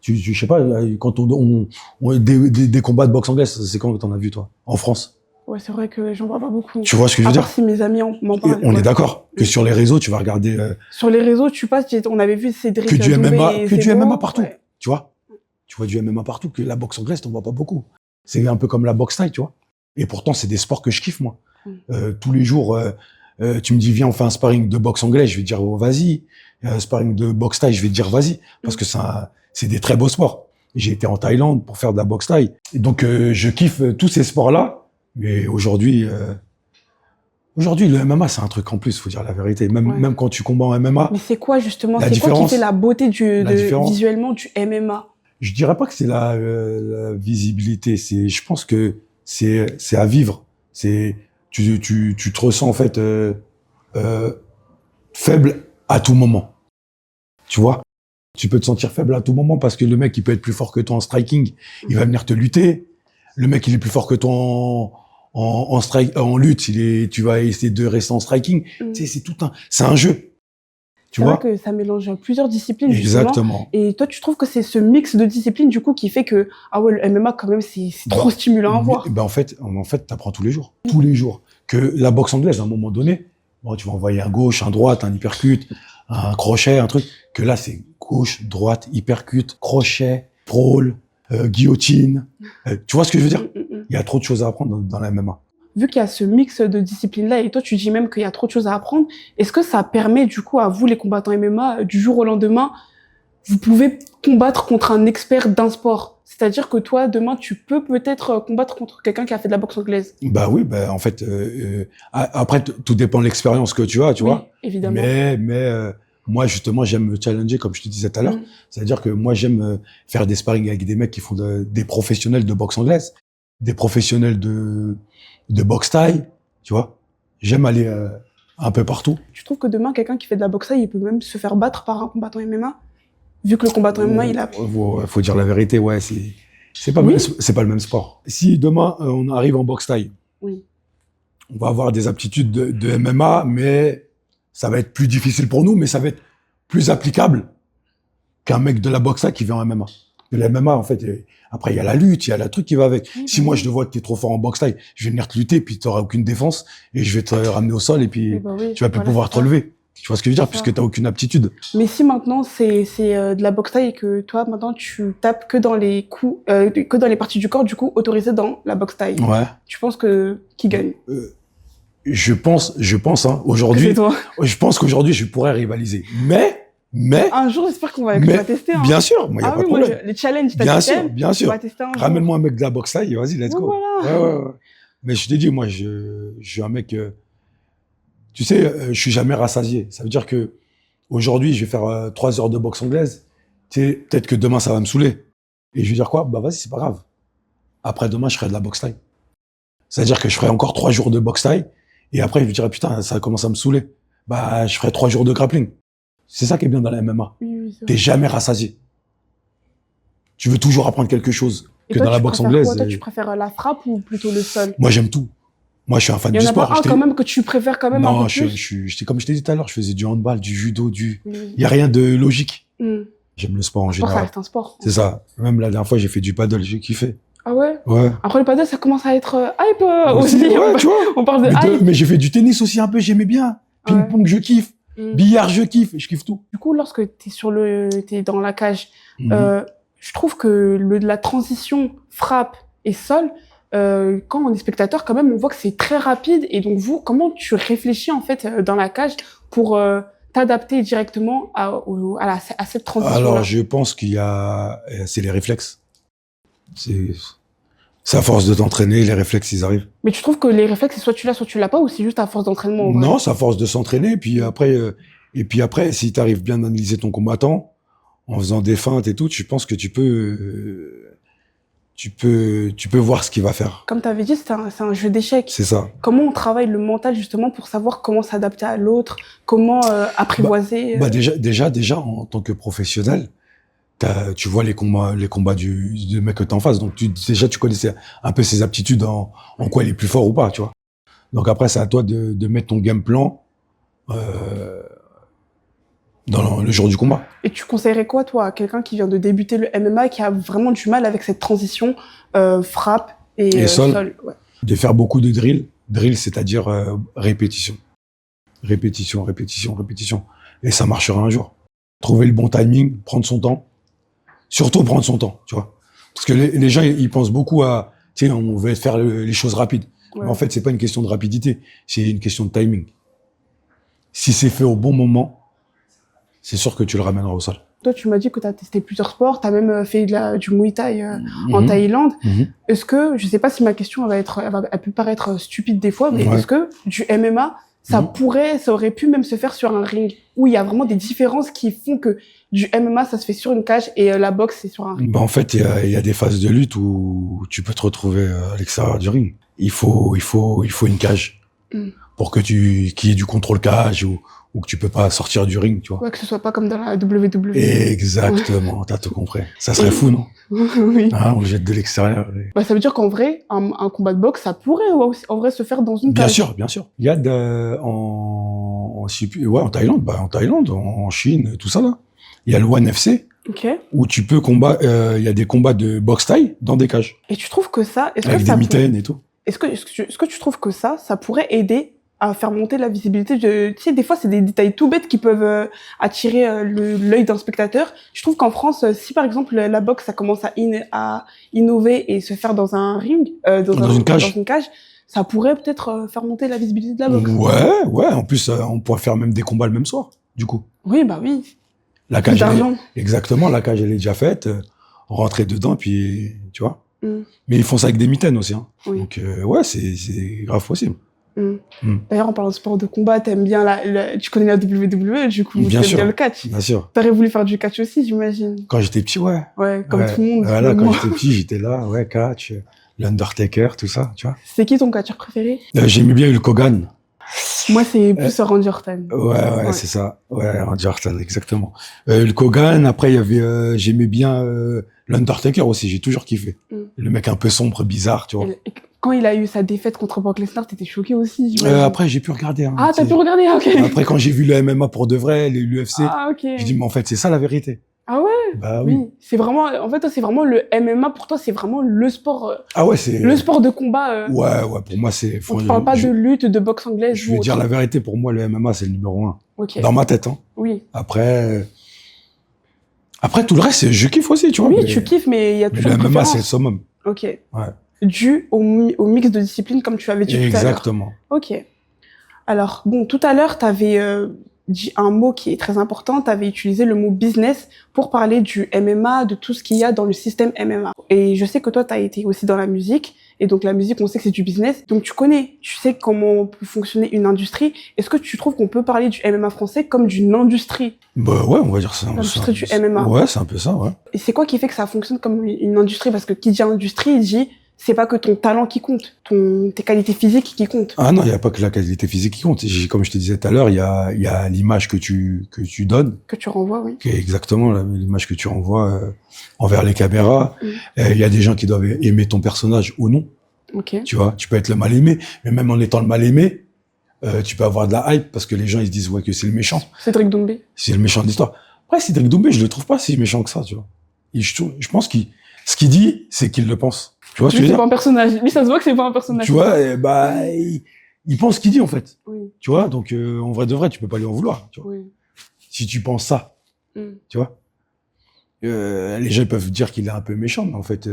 Je sais pas, quand des combats de boxe anglaise, c'est quand que t'en as vu toi en France? Ouais, c'est vrai que j'en vois pas beaucoup. Tu vois ce que je veux dire? Si mes amis m'en parlent. On est d'accord que sur les réseaux, tu vas regarder. Sur les réseaux, tu passes, on avait vu Cédric. Que du MMA partout. Ouais. Tu vois? Tu vois du MMA partout. Que la boxe anglaise, t'en vois pas beaucoup. C'est un peu comme la boxe thaï, tu vois? Et pourtant, c'est des sports que je kiffe, moi. Tous les jours, tu me dis, viens, on fait un sparring de boxe anglaise, je vais te dire, oh, vas-y. Un sparring de boxe thaï, je vais te dire, vas-y. Parce que c'est des très beaux sports. J'ai été en Thaïlande pour faire de la boxe thaï. Et donc, je kiffe tous ces sports-là. Mais aujourd'hui, le MMA, c'est un truc en plus, faut dire la vérité. Même quand tu combats en MMA. Mais c'est quoi, justement? C'est quoi qui fait la beauté visuellement du MMA? Je dirais pas que c'est la visibilité. Je pense que c'est à vivre. Tu te ressens, en fait, faible à tout moment. Tu vois? Tu peux te sentir faible à tout moment parce que le mec, il peut être plus fort que toi en striking. Il va venir te lutter. Le mec, il est plus fort que toi en lutte. Tu vas essayer de rester en striking. Tu sais, c'est un jeu. Tu C'est vois? vrai que ça mélange plusieurs disciplines, justement. Exactement. Et toi, tu trouves que c'est ce mix de disciplines, du coup, qui fait que, ah ouais, le MMA, quand même, c'est trop stimulant à voir. En fait, t'apprends tous les jours. Tous les jours. Que la boxe anglaise, à un moment donné, bon, tu vas envoyer un gauche, un droite, un uppercut, un crochet, un truc. Que là, c'est gauche, droite, uppercut, crochet, crawl, guillotine. Tu vois ce que je veux dire? Il y a trop de choses à apprendre dans la MMA. Vu qu'il y a ce mix de disciplines-là, et toi, tu dis même qu'il y a trop de choses à apprendre, est-ce que ça permet, du coup, à vous, les combattants MMA, du jour au lendemain, vous pouvez combattre contre un expert d'un sport? C'est-à-dire que toi, demain, tu peux peut-être combattre contre quelqu'un qui a fait de la boxe anglaise. Bah oui, bah en fait, après, tout dépend de l'expérience que tu as, tu vois. Évidemment. Mais moi, justement, j'aime me challenger, comme je te disais tout à l'heure. C'est-à-dire que moi, j'aime faire des sparring avec des mecs qui font des professionnels de boxe anglaise, des professionnels de boxe thaï, tu vois. J'aime aller un peu partout. Tu trouves que demain, quelqu'un qui fait de la boxe thaï, il peut même se faire battre par un combattant MMA? Vu que le combattant MMA, il a... Faut dire la vérité, ouais, c'est pas le même sport. Si demain, on arrive en boxe thaï, Oui. on va avoir des aptitudes de MMA, mais ça va être plus difficile pour nous, mais ça va être plus applicable qu'un mec de la boxe thaï qui vient en MMA. De la MMA, en fait, après, il y a la lutte, il y a le truc qui va avec. Si moi, je te vois que t'es trop fort en boxe thaï, je vais venir te lutter, puis t'auras aucune défense, et je vais te ramener au sol, et puis tu vas plus pouvoir te relever. Tu vois ce que je veux dire, puisque t'as aucune aptitude. Mais si maintenant c'est de la boxe thaï et que toi maintenant tu tapes que dans les coups, que dans les parties du corps du coup autorisées dans la boxe thaï, Ouais. tu penses que qui gagne? Je pense, hein, aujourd'hui, C'est toi. je pense qu'aujourd'hui je pourrais rivaliser. Mais, Un jour j'espère qu'on va tester. Hein. bien sûr, moi y a pas de problème. Les challenges, Bien sûr. On va tester un jour. Ramène-moi un mec de la boxe thaï, vas-y, let's go. Voilà. Ouais. Mais je t'ai dit, moi, je suis un mec, tu sais, je suis jamais rassasié. Ça veut dire que aujourd'hui, je vais faire 3 heures de boxe anglaise. Tu sais, peut-être que demain, ça va me saouler. Et je vais dire quoi? Bah, vas-y, c'est pas grave. Après, demain, je ferai de la boxe thaï. C'est-à-dire que je ferai encore 3 jours de boxe thaï. Et après, je me dirai, putain, ça commence à me saouler. Bah, je ferai 3 jours de grappling. C'est ça qui est bien dans la MMA. Oui, T'es jamais rassasié. Tu veux toujours apprendre quelque chose. Et que toi, dans la boxe anglaise. Toi, tu préfères la frappe ou plutôt le sol? Moi, j'aime tout. Moi, je suis un fan Il y du en a sport. pas un quand même que tu préfères quand même un peu plus? Comme je t'ai dit tout à l'heure, je faisais du handball, du judo, il y a rien de logique. J'aime le sport en général. Ça reste un sport. C'est ça. Même la dernière fois, j'ai fait du paddle, j'ai kiffé. Ah ouais? Ouais. Après le paddle, ça commence à être hype aussi. Ouais, tu vois. On parle de hype. Mais j'ai fait du tennis aussi un peu, j'aimais bien. Ping-pong, je kiffe. Billard, je kiffe tout. Du coup, lorsque t'es dans la cage, je trouve que la transition frappe et sol, quand on est spectateur, quand même, on voit que c'est très rapide. Et donc, vous, comment tu réfléchis, en fait, dans la cage pour t'adapter directement à cette transition-là? Alors, je pense c'est les réflexes. C'est à force de t'entraîner, les réflexes, ils arrivent. Mais tu trouves que les réflexes, c'est soit tu l'as pas, ou c'est juste à force d'entraînement? Non, c'est à force de s'entraîner. Puis après, si tu arrives bien à analyser ton combattant, en faisant des feintes et tout, je pense que tu peux voir ce qu'il va faire. Comme tu avais dit, c'est un jeu d'échecs. C'est ça. Comment on travaille le mental justement pour savoir comment s'adapter à l'autre, comment apprivoiser déjà en tant que professionnel, tu vois les combats du mec que t'es en face. Donc déjà tu connaissais un peu ses aptitudes en quoi il est plus fort ou pas, tu vois. Donc après c'est à toi de mettre ton game plan dans le jour du combat. Et tu conseillerais quoi, toi, à quelqu'un qui vient de débuter le MMA, qui a vraiment du mal avec cette transition frappe et sol? Ouais. De faire beaucoup de drill. Drill, c'est-à-dire répétition. Répétition. Et ça marchera un jour. Trouver le bon timing, prendre son temps. Surtout prendre son temps, tu vois. Parce que les gens, ils pensent beaucoup à, tu sais, on veut faire les choses rapides. Ouais. Mais en fait, c'est pas une question de rapidité, c'est une question de timing. Si c'est fait au bon moment, c'est sûr que tu le ramèneras au sol. Toi, tu m'as dit que tu as testé plusieurs sports, tu as même fait du Muay Thai en Thaïlande. Est-ce que, je sais pas si ma question elle peut paraître stupide des fois, mais est-ce que du MMA, ça aurait pu même se faire sur un ring, où il y a vraiment des différences qui font que du MMA, ça se fait sur une cage et la boxe, c'est sur un ring? En fait, il y a des phases de lutte où tu peux te retrouver à l'extérieur du ring. Il faut une cage. pour que qu'il y ait du contrôle cage ou que tu peux pas sortir du ring, tu vois. Ouais, que ce soit pas comme dans la WWE. Exactement, t'as tout compris. Ça serait fou, non? Oui. Hein, on le jette de l'extérieur. Bah, ça veut dire qu'en vrai, un combat de boxe, ça pourrait aussi, en vrai se faire dans une Bien cage. sûr, bien sûr. Il y a en Thaïlande, en Chine, tout ça là. Il y a le One FC Ok. où tu peux combattre. Il y a des combats de boxe thaï dans des cages Et tu trouves que ça, avec des mitaines et tout. est-ce que tu trouves que ça pourrait aider à faire monter la visibilité tu sais, des fois, c'est des détails tout bêtes qui peuvent attirer l'œil d'un spectateur. Je trouve qu'en France, si par exemple la boxe, ça commence à innover et se faire dans un ring, Dans une cage. dans une cage, ça pourrait peut-être faire monter la visibilité de la boxe. Ouais. En plus, on pourrait faire même des combats le même soir, du coup. Oui, bah oui. La Plus cage, d'argent. exactement, la cage, elle est déjà faite. Rentrer dedans, puis, tu vois. Mm. Mais ils font ça avec des mitaines aussi, hein. Oui. Donc, ouais, c'est grave possible. D'ailleurs, en parlant de sport de combat, t'aimes bien tu connais la WWE, du coup, Bien t'aimes sûr. bien le catch. Bien sûr. T'aurais voulu faire du catch aussi, j'imagine. Quand j'étais petit, ouais. Ouais, comme Ouais. tout le monde. Voilà, quand Moi. j'étais petit, j'étais là, ouais, catch, l'Undertaker, tout ça, tu vois. C'est qui ton catcheur préféré? J'aimais bien Hulk Hogan. Moi, c'est plus Randy Orton. Ouais, c'est ça. Ouais, Randy Orton, exactement. Hulk Hogan, après, il y avait, j'aimais bien l'Undertaker aussi, j'ai toujours kiffé. Le mec un peu sombre, bizarre, tu vois. Et quand il a eu sa défaite contre Brock Lesnar, t'étais choqué aussi, j'imagine. Après, j'ai pu regarder. Hein, Ah, t'as pu regarder, ok. Après, quand j'ai vu le MMA pour de vrai, l'UFC, Ah, ok. je dis, mais en fait, c'est ça la vérité. Ah ouais? Bah oui. Oui. C'est vraiment, en fait, toi, c'est vraiment le MMA, pour toi, c'est vraiment le sport, Ah ouais, c'est... le sport de combat. Ouais, pour moi, c'est... On ne parle pas de lutte, de boxe anglaise. Je veux dire la vérité, pour moi, le MMA, c'est le numéro 1. Ok. Dans ma tête, hein. Oui. Après, tout le reste, je kiffe aussi, tu vois. Oui, tu kiffes, mais il y a Mais toujours le une MMA, préférence. c'est le summum. Ok. Ouais. Dû au mix de disciplines, comme tu avais dit tout à l'heure. Exactement. Ok. Alors, bon, tout à l'heure, tu avais dit un mot qui est très important. Tu avais utilisé le mot business pour parler du MMA, de tout ce qu'il y a dans le système MMA. Et je sais que toi, tu as été aussi dans la musique. Et donc, la musique, on sait que c'est du business. Donc, tu sais comment peut fonctionner une industrie. Est-ce que tu trouves qu'on peut parler du MMA français comme d'une industrie? Bah ouais, on va dire ça. L'industrie du MMA. Ouais, c'est un peu ça, ouais. Et c'est quoi qui fait que ça fonctionne comme une industrie? Parce que qui dit industrie, il dit c'est pas que ton talent qui compte, tes qualités physiques qui comptent. Ah non, il n'y a pas que la qualité physique qui compte. Comme je te disais tout à l'heure, il y a l'image que tu donnes. Que tu renvoies, oui. Qui est exactement l'image que tu renvoies envers les caméras. Il y a des gens qui doivent aimer ton personnage ou non. Ok. Tu vois, tu peux être le mal aimé, mais même en étant le mal aimé, tu peux avoir de la hype parce que les gens ils se disent ouais que c'est le méchant. Cédric Doumbé. C'est le méchant de l'histoire. Après, Cédric Doumbé, je le trouve pas si méchant que ça, tu vois. Je pense ce qu'il dit, c'est qu'il le pense. Tu vois ce que je Lui, veux c'est dire? pas un personnage. Lui, ça se voit que c'est pas un personnage. Tu vois, il pense ce qu'il dit en fait. Oui. Tu vois, donc en vrai de vrai, tu peux pas lui en vouloir. Tu vois. Oui. Si tu penses ça, tu vois. Les gens peuvent dire qu'il est un peu méchant, mais en fait,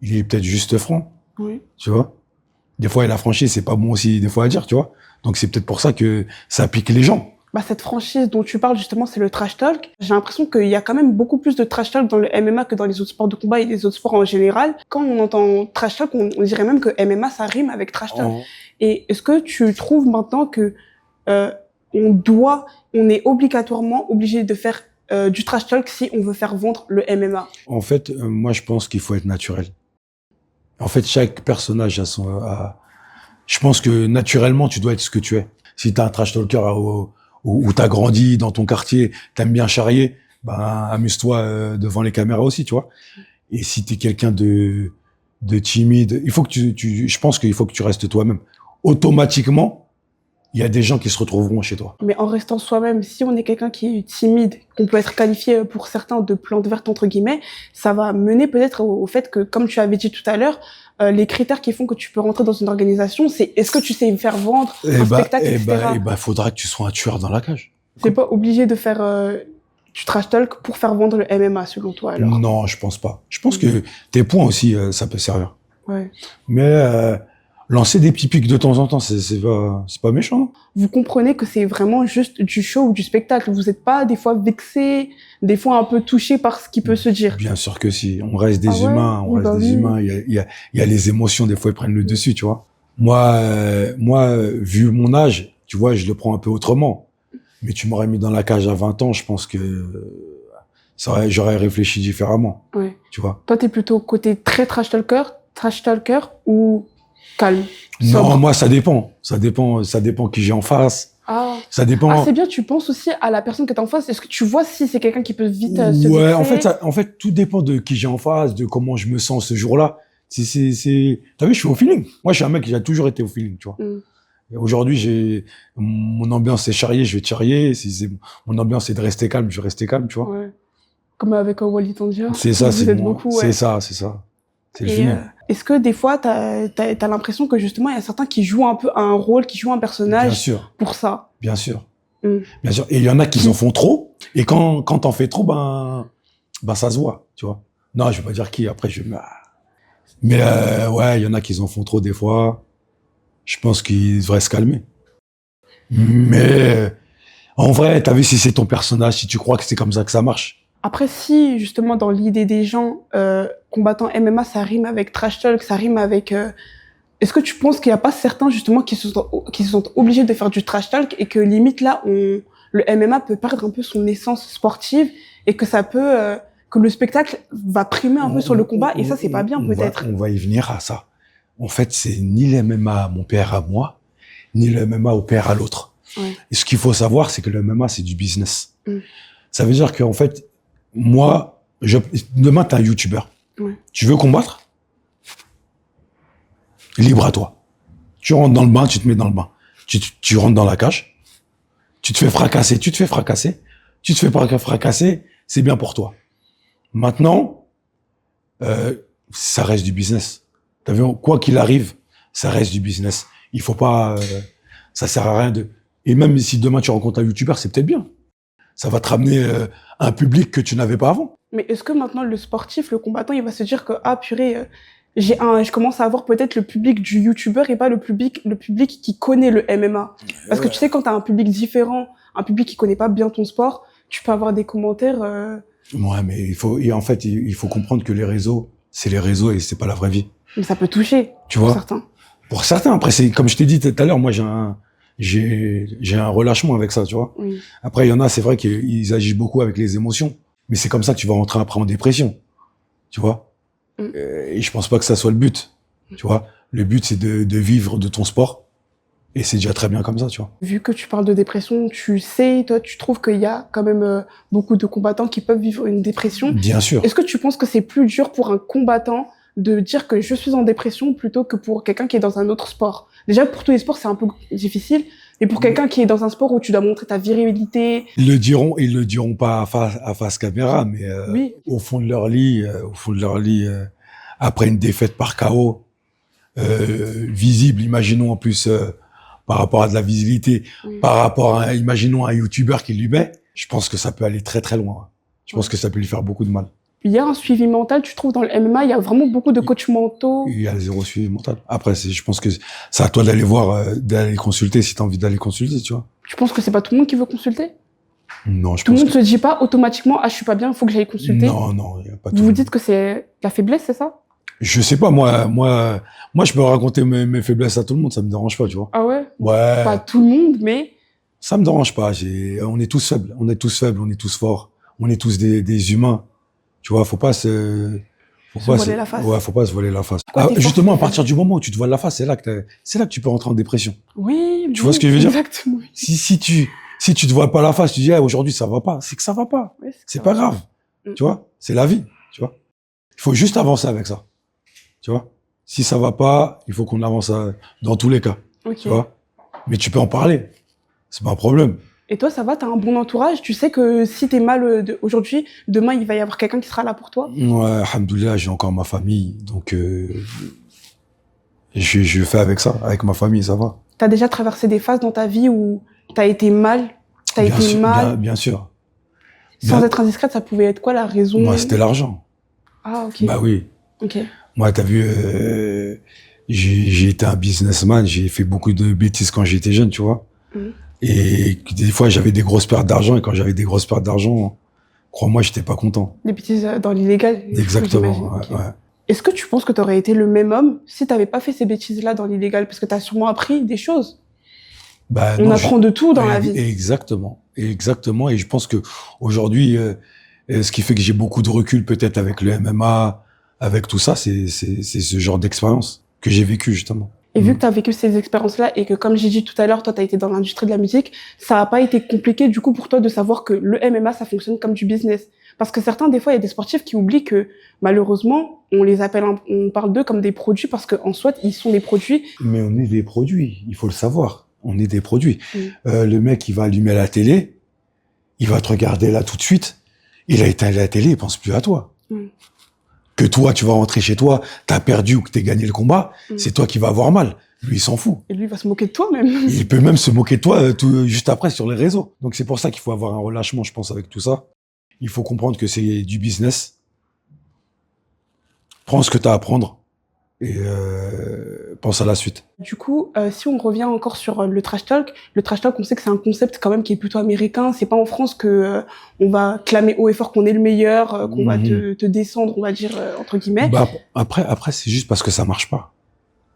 il est peut-être juste franc. Oui. Tu vois. Des fois, la franchise, c'est pas bon aussi des fois à dire, tu vois. Donc c'est peut-être pour ça que ça pique les gens. Bah, cette franchise dont tu parles, justement, c'est le trash talk. J'ai l'impression qu'il y a quand même beaucoup plus de trash talk dans le MMA que dans les autres sports de combat et les autres sports en général. Quand on entend trash talk, on dirait même que MMA, ça rime avec trash talk. Et est-ce que tu trouves maintenant que on est obligatoirement obligé de faire du trash talk si on veut faire vendre le MMA? En fait, moi, je pense qu'il faut être naturel. En fait, chaque personnage je pense que naturellement, tu dois être ce que tu es. Si t'as un trash talker où t'as grandi dans ton quartier, t'aimes bien charrier, ben amuse-toi devant les caméras aussi, tu vois. Et si t'es quelqu'un de timide, il faut que je pense qu'il faut que tu restes toi-même. Automatiquement, il y a des gens qui se retrouveront chez toi. Mais en restant soi-même, si on est quelqu'un qui est timide, qu'on peut être qualifié pour certains de plante verte entre guillemets, ça va mener peut-être au fait que, comme tu avais dit tout à l'heure, les critères qui font que tu peux rentrer dans une organisation, c'est est-ce que tu sais faire vendre un spectacle, etc. Faudra que tu sois un tueur dans la cage. C'est pas obligé de faire du trash talk pour faire vendre le MMA, selon toi, alors? Non, je pense pas. Je pense que tes points aussi, ça peut servir. Ouais. Mais lancer des petits pics de temps en temps, c'est pas méchant, non? Vous comprenez que c'est vraiment juste du show ou du spectacle. Vous n'êtes pas des fois vexé, des fois un peu touché par ce qui peut se dire. Bien sûr que si. On reste des Ah ouais? humains, Oui, bah oui. humains. Il y a les émotions, des fois, ils prennent le dessus, tu vois. Moi, vu mon âge, tu vois, je le prends un peu autrement. Mais tu m'aurais mis dans la cage à 20 ans, je pense que j'aurais réfléchi différemment. Ouais. Tu vois. Toi, t'es plutôt côté très trash talker ou calme, Non, sobre? moi, ça dépend. Ça dépend qui j'ai en face. Ah. Ça dépend. Ah, c'est bien, tu penses aussi à la personne que t'as en face. Est-ce que tu vois si c'est quelqu'un qui peut vite se Ouais, vexer? en fait, tout dépend de qui j'ai en face, de comment je me sens ce jour-là. T'as vu, je suis au feeling. Moi, je suis un mec qui a toujours été au feeling, tu vois. Mm. Et aujourd'hui, mon ambiance est charriée, je vais te charrier. Si mon ambiance est de rester calme, je vais rester calme, tu vois. Ouais. Comme avec Walid Tandia. C'est ça, Vous c'est êtes moi. beaucoup, ouais. C'est ça. C'est le Et, feeling. est-ce que des fois, t'as l'impression que justement, il y a certains qui jouent un peu un rôle, qui jouent un Bien personnage sûr, pour ça? bien sûr. Mm. Bien sûr. Et il y en a qui en font trop. Et quand t'en fais trop, ben, ça se voit, tu vois. Non, je vais pas dire qui. Après, mais ouais, il y en a qui en font trop des fois. Je pense qu'ils devraient se calmer. Mais en vrai, t'as vu, si c'est ton personnage, si tu crois que c'est comme ça que ça marche. Après, si justement dans l'idée des gens, combattant MMA, ça rime avec trash talk, ça rime avec... Est-ce que tu penses qu'il n'y a pas certains justement qui se sont obligés de faire du trash talk et que limite là, le MMA peut perdre un peu son essence sportive et que ça peut... que le spectacle va primer un peu sur le combat et ça, c'est pas bien peut-être. On va y venir à ça. En fait, c'est ni le MMA à mon père à moi, ni le MMA au père à l'autre. Ouais. Et ce qu'il faut savoir, c'est que le MMA, c'est du business. Mm. Ça veut dire qu'en fait, moi, demain, t'es un youtubeur. Ouais. Tu veux combattre? Libre à toi. Tu rentres dans le bain, tu te mets dans le bain. Tu rentres dans la cage. Tu te fais fracasser. Tu te fais pas fracasser, c'est bien pour toi. Maintenant, ça reste du business. T'as vu, quoi qu'il arrive, ça reste du business. Il faut pas, ça sert à rien et même si demain tu rencontres un youtubeur, c'est peut-être bien. Ça va te ramener un public que tu n'avais pas avant. Mais est-ce que maintenant le sportif, le combattant, il va se dire que ah purée, je commence à avoir peut-être le public du youtubeur et pas le public qui connaît le MMA. Parce que tu sais, quand t'as un public différent, un public qui connaît pas bien ton sport, tu peux avoir des commentaires. Ouais, mais il faut comprendre que les réseaux, c'est les réseaux et c'est pas la vraie vie. Mais ça peut toucher. Tu vois. Certains. Pour certains, après, c'est comme je t'ai dit tout à l'heure, moi j'ai un relâchement avec ça, tu vois. Oui. Après, il y en a, c'est vrai qu'ils agissent beaucoup avec les émotions, mais c'est comme ça que tu vas rentrer après en dépression, tu vois. Mm. Et je pense pas que ça soit le but, tu vois. Le but, c'est de vivre de ton sport, et c'est déjà très bien comme ça, tu vois. Vu que tu parles de dépression, tu sais, toi, tu trouves qu'il y a quand même beaucoup de combattants qui peuvent vivre une dépression. Bien sûr. Est-ce que tu penses que c'est plus dur pour un combattant de dire que je suis en dépression plutôt que pour quelqu'un qui est dans un autre sport? Déjà, pour tous les sports, c'est un peu difficile. Mais pour quelqu'un qui est dans un sport où tu dois montrer ta virilité... Ils le diront pas à face caméra, mais Oui. au fond de leur lit, après une défaite par KO, visible, imaginons en plus par rapport à de la visibilité, Oui. par rapport à, imaginons un youtubeur qui lui met, je pense que ça peut aller très très loin. Je pense que ça peut lui faire beaucoup de mal. Il y a un suivi mental, tu trouves, dans le MMA, il y a vraiment beaucoup de coachs mentaux. Il y a zéro suivi mental. Après, je pense que c'est à toi d'aller voir, d'aller consulter si tu as envie d'aller consulter, tu vois. Tu penses que c'est pas tout le monde qui veut consulter? Non, je Tout le pense monde se dit pas automatiquement, ah, je suis pas bien, il faut que j'aille consulter. Non, il y a pas tout Vous le vous monde. dites que c'est la faiblesse, c'est ça? Je sais pas, moi, je peux raconter mes faiblesses à tout le monde, ça me dérange pas, tu vois. Ah ouais? Ouais. Pas tout le monde, mais... Ça me dérange pas. On est tous faibles, on est tous forts, on est tous des humains. Tu vois, faut pas se voiler la face. Ouais, faut pas se voiler la face. Pourquoi t'es Justement, à fort, partir du moment où tu te voiles la face, c'est là que tu peux rentrer en dépression. Oui. Tu vois ce que je veux dire? Exactement. Si tu te voiles pas la face, tu dis, ah, aujourd'hui, ça va pas. C'est que ça va pas. Oui, C'est pas grave. Mm. Tu vois? C'est la vie. Tu vois? Il faut juste avancer avec ça. Tu vois? Si ça va pas, il faut qu'on avance dans tous les cas. Ok. Tu vois? Mais tu peux en parler. C'est pas un problème. Et toi, ça va, t'as un bon entourage, tu sais que si t'es mal aujourd'hui, demain, il va y avoir quelqu'un qui sera là pour toi. Ouais, alhamdoulilah, j'ai encore ma famille. Donc, je fais avec ça. Avec ma famille, ça va. T'as déjà traversé des phases dans ta vie où t'as été mal, Bien sûr. Sans Bien- être indiscrète, ça pouvait être quoi la raison? Moi, c'était l'argent. Ah, ok. Bah oui. Ok. Moi, t'as vu, j'ai été un businessman, j'ai fait beaucoup de bêtises quand j'étais jeune, tu vois. Mhm. Et des fois, j'avais des grosses pertes d'argent, et quand j'avais des grosses pertes d'argent, crois-moi, j'étais pas content. Des bêtises dans l'illégal. Exactement, j'imagine. ouais, Ok. ouais. Est-ce que tu penses que t'aurais été le même homme si t'avais pas fait ces bêtises-là dans l'illégal? Parce que t'as sûrement appris des choses. Bah, On non, apprend de tout dans la vie. Exactement, exactement. Et je pense que aujourd'hui, ce qui fait que j'ai beaucoup de recul peut-être avec le MMA, avec tout ça, c'est ce genre d'expérience que j'ai vécu justement. Et vu que tu as vécu ces expériences-là et que, comme j'ai dit tout à l'heure, toi, tu as été dans l'industrie de la musique, ça n'a pas été compliqué, du coup, pour toi de savoir que le MMA, ça fonctionne comme du business. Parce que certains, des fois, il y a des sportifs qui oublient que, malheureusement, on les appelle, on parle d'eux comme des produits parce qu'en soi, ils sont des produits. Mais on est des produits, il faut le savoir. On est des produits. Le mec, il va allumer la télé, il va te regarder là tout de suite. Il a éteint la télé, il pense plus à toi. Que toi, tu vas rentrer chez toi, t'as perdu ou que t'as gagné le combat, c'est toi qui vas avoir mal. Lui, il s'en fout. Et lui, il va se moquer de toi même. Il peut même se moquer de toi juste après sur les réseaux. Donc c'est pour ça qu'il faut avoir un relâchement, je pense, avec tout ça. Il faut comprendre que c'est du business. Prends ce que t'as à prendre et pense à la suite. Du coup, si on revient encore sur le trash talk, on sait que c'est un concept quand même qui est plutôt américain. C'est pas en France que on va clamer haut et fort qu'on est le meilleur, qu'on va te descendre, on va dire entre guillemets. Bah, après, c'est juste parce que ça marche pas.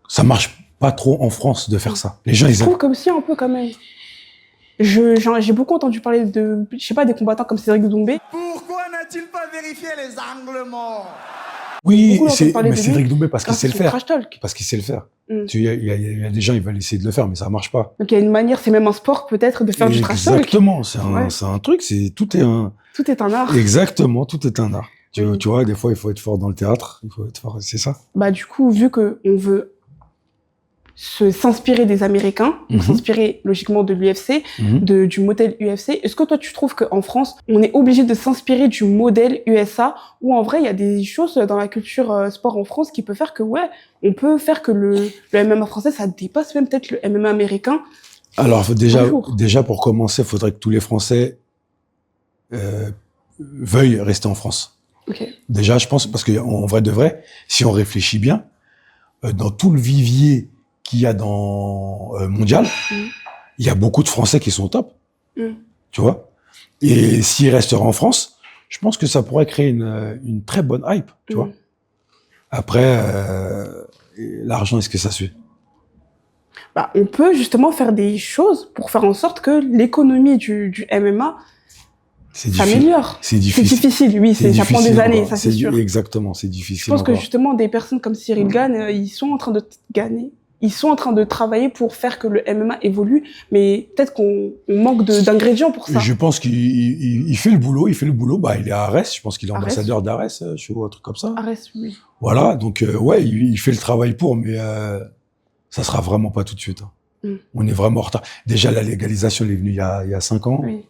Ça marche pas trop en France de faire ça. Les gens, Je trouve comme si un peu quand même. J'ai beaucoup entendu parler de, je sais pas, des combattants comme Cédric Doumbé. Pourquoi n'a-t-il pas vérifié les angles morts? Oui, Beaucoup l'entendent parler mais de Cédric lui Doumbé parce qu'il sait le faire. Trash talk. Parce qu'il sait le faire. Il y a des gens, ils veulent essayer de le faire, mais ça marche pas. Donc il y a une manière, c'est même un sport peut-être de faire du trash talk. Exactement, c'est un truc, tout est un art. Exactement, tout est un art. Tu vois, des fois, il faut être fort dans le théâtre, il faut être fort, c'est ça. Bah du coup, vu que on veut s'inspirer des Américains, s'inspirer logiquement de l'UFC, du modèle UFC. Est-ce que toi tu trouves qu'en France, on est obligé de s'inspirer du modèle USA, ou en vrai il y a des choses dans la culture sport en France qui peut faire que on peut faire que le MMA français ça dépasse même peut-être le MMA américain? Alors déjà pour commencer, il faudrait que tous les Français veuillent rester en France. Okay. Déjà, je pense, parce qu'en vrai de vrai, si on réfléchit bien, dans tout le vivier qu'il y a dans mondial, il y a beaucoup de Français qui sont au top, tu vois. Et s'ils resteraient en France, je pense que ça pourrait créer une très bonne hype, tu vois. Après, l'argent, est-ce que ça suit? Bah, on peut justement faire des choses pour faire en sorte que l'économie du MMA s'améliore. C'est difficile, oui, ça prend des années, ça c'est sûr. Exactement, c'est difficile. Je pense que justement, des personnes comme Cyril Gane, ils sont en train de gagner. Ils sont en train de travailler pour faire que le MMA évolue, mais peut-être qu'on manque d'ingrédients pour ça. Je pense qu'il fait le boulot, bah, il est à Arès, je pense qu'il est ambassadeur d'Arès, ou un truc comme ça. Arès, oui. Voilà, donc, il fait le travail pour, mais, ça sera vraiment pas tout de suite. On est vraiment en retard. Déjà, la légalisation, elle est venue il y a 5 ans. Oui.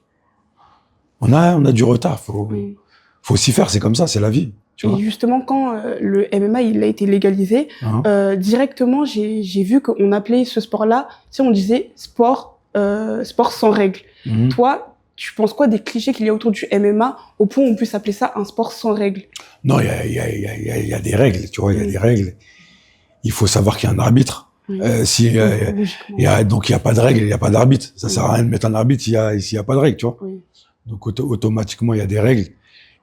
On a du retard, faut s'y faire, c'est comme ça, c'est la vie. Et justement, quand le MMA il a été légalisé, directement, j'ai vu qu'on appelait ce sport-là, on disait sport sans règles. Toi, tu penses quoi des clichés qu'il y a autour du MMA au point où on puisse appeler ça un sport sans règles? Non, il y a des règles, tu vois, il y a des règles. Il faut savoir qu'il y a un arbitre. Donc il y a pas de règles, il y a pas d'arbitre. Ça sert à rien de mettre un arbitre s'il y a pas de règles, tu vois. Donc automatiquement il y a des règles.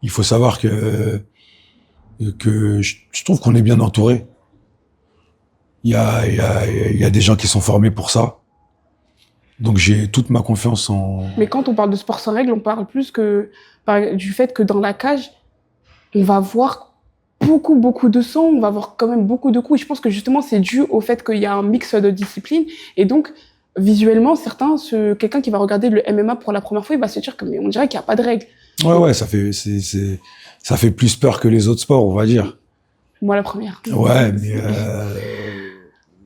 Il faut savoir que je trouve qu'on est bien entouré. Il y a des gens qui sont formés pour ça. Donc j'ai toute ma confiance en... Mais quand on parle de sport sans règles, on parle plus du fait que dans la cage, on va voir beaucoup de sang, on va voir quand même beaucoup de coups. Et je pense que justement, c'est dû au fait qu'il y a un mix de disciplines. Et donc, visuellement, quelqu'un qui va regarder le MMA pour la première fois, il va se dire que, mais on dirait qu'il n'y a pas de règles. Ouais, ça fait plus peur que les autres sports, on va dire. Moi, la première. Ouais,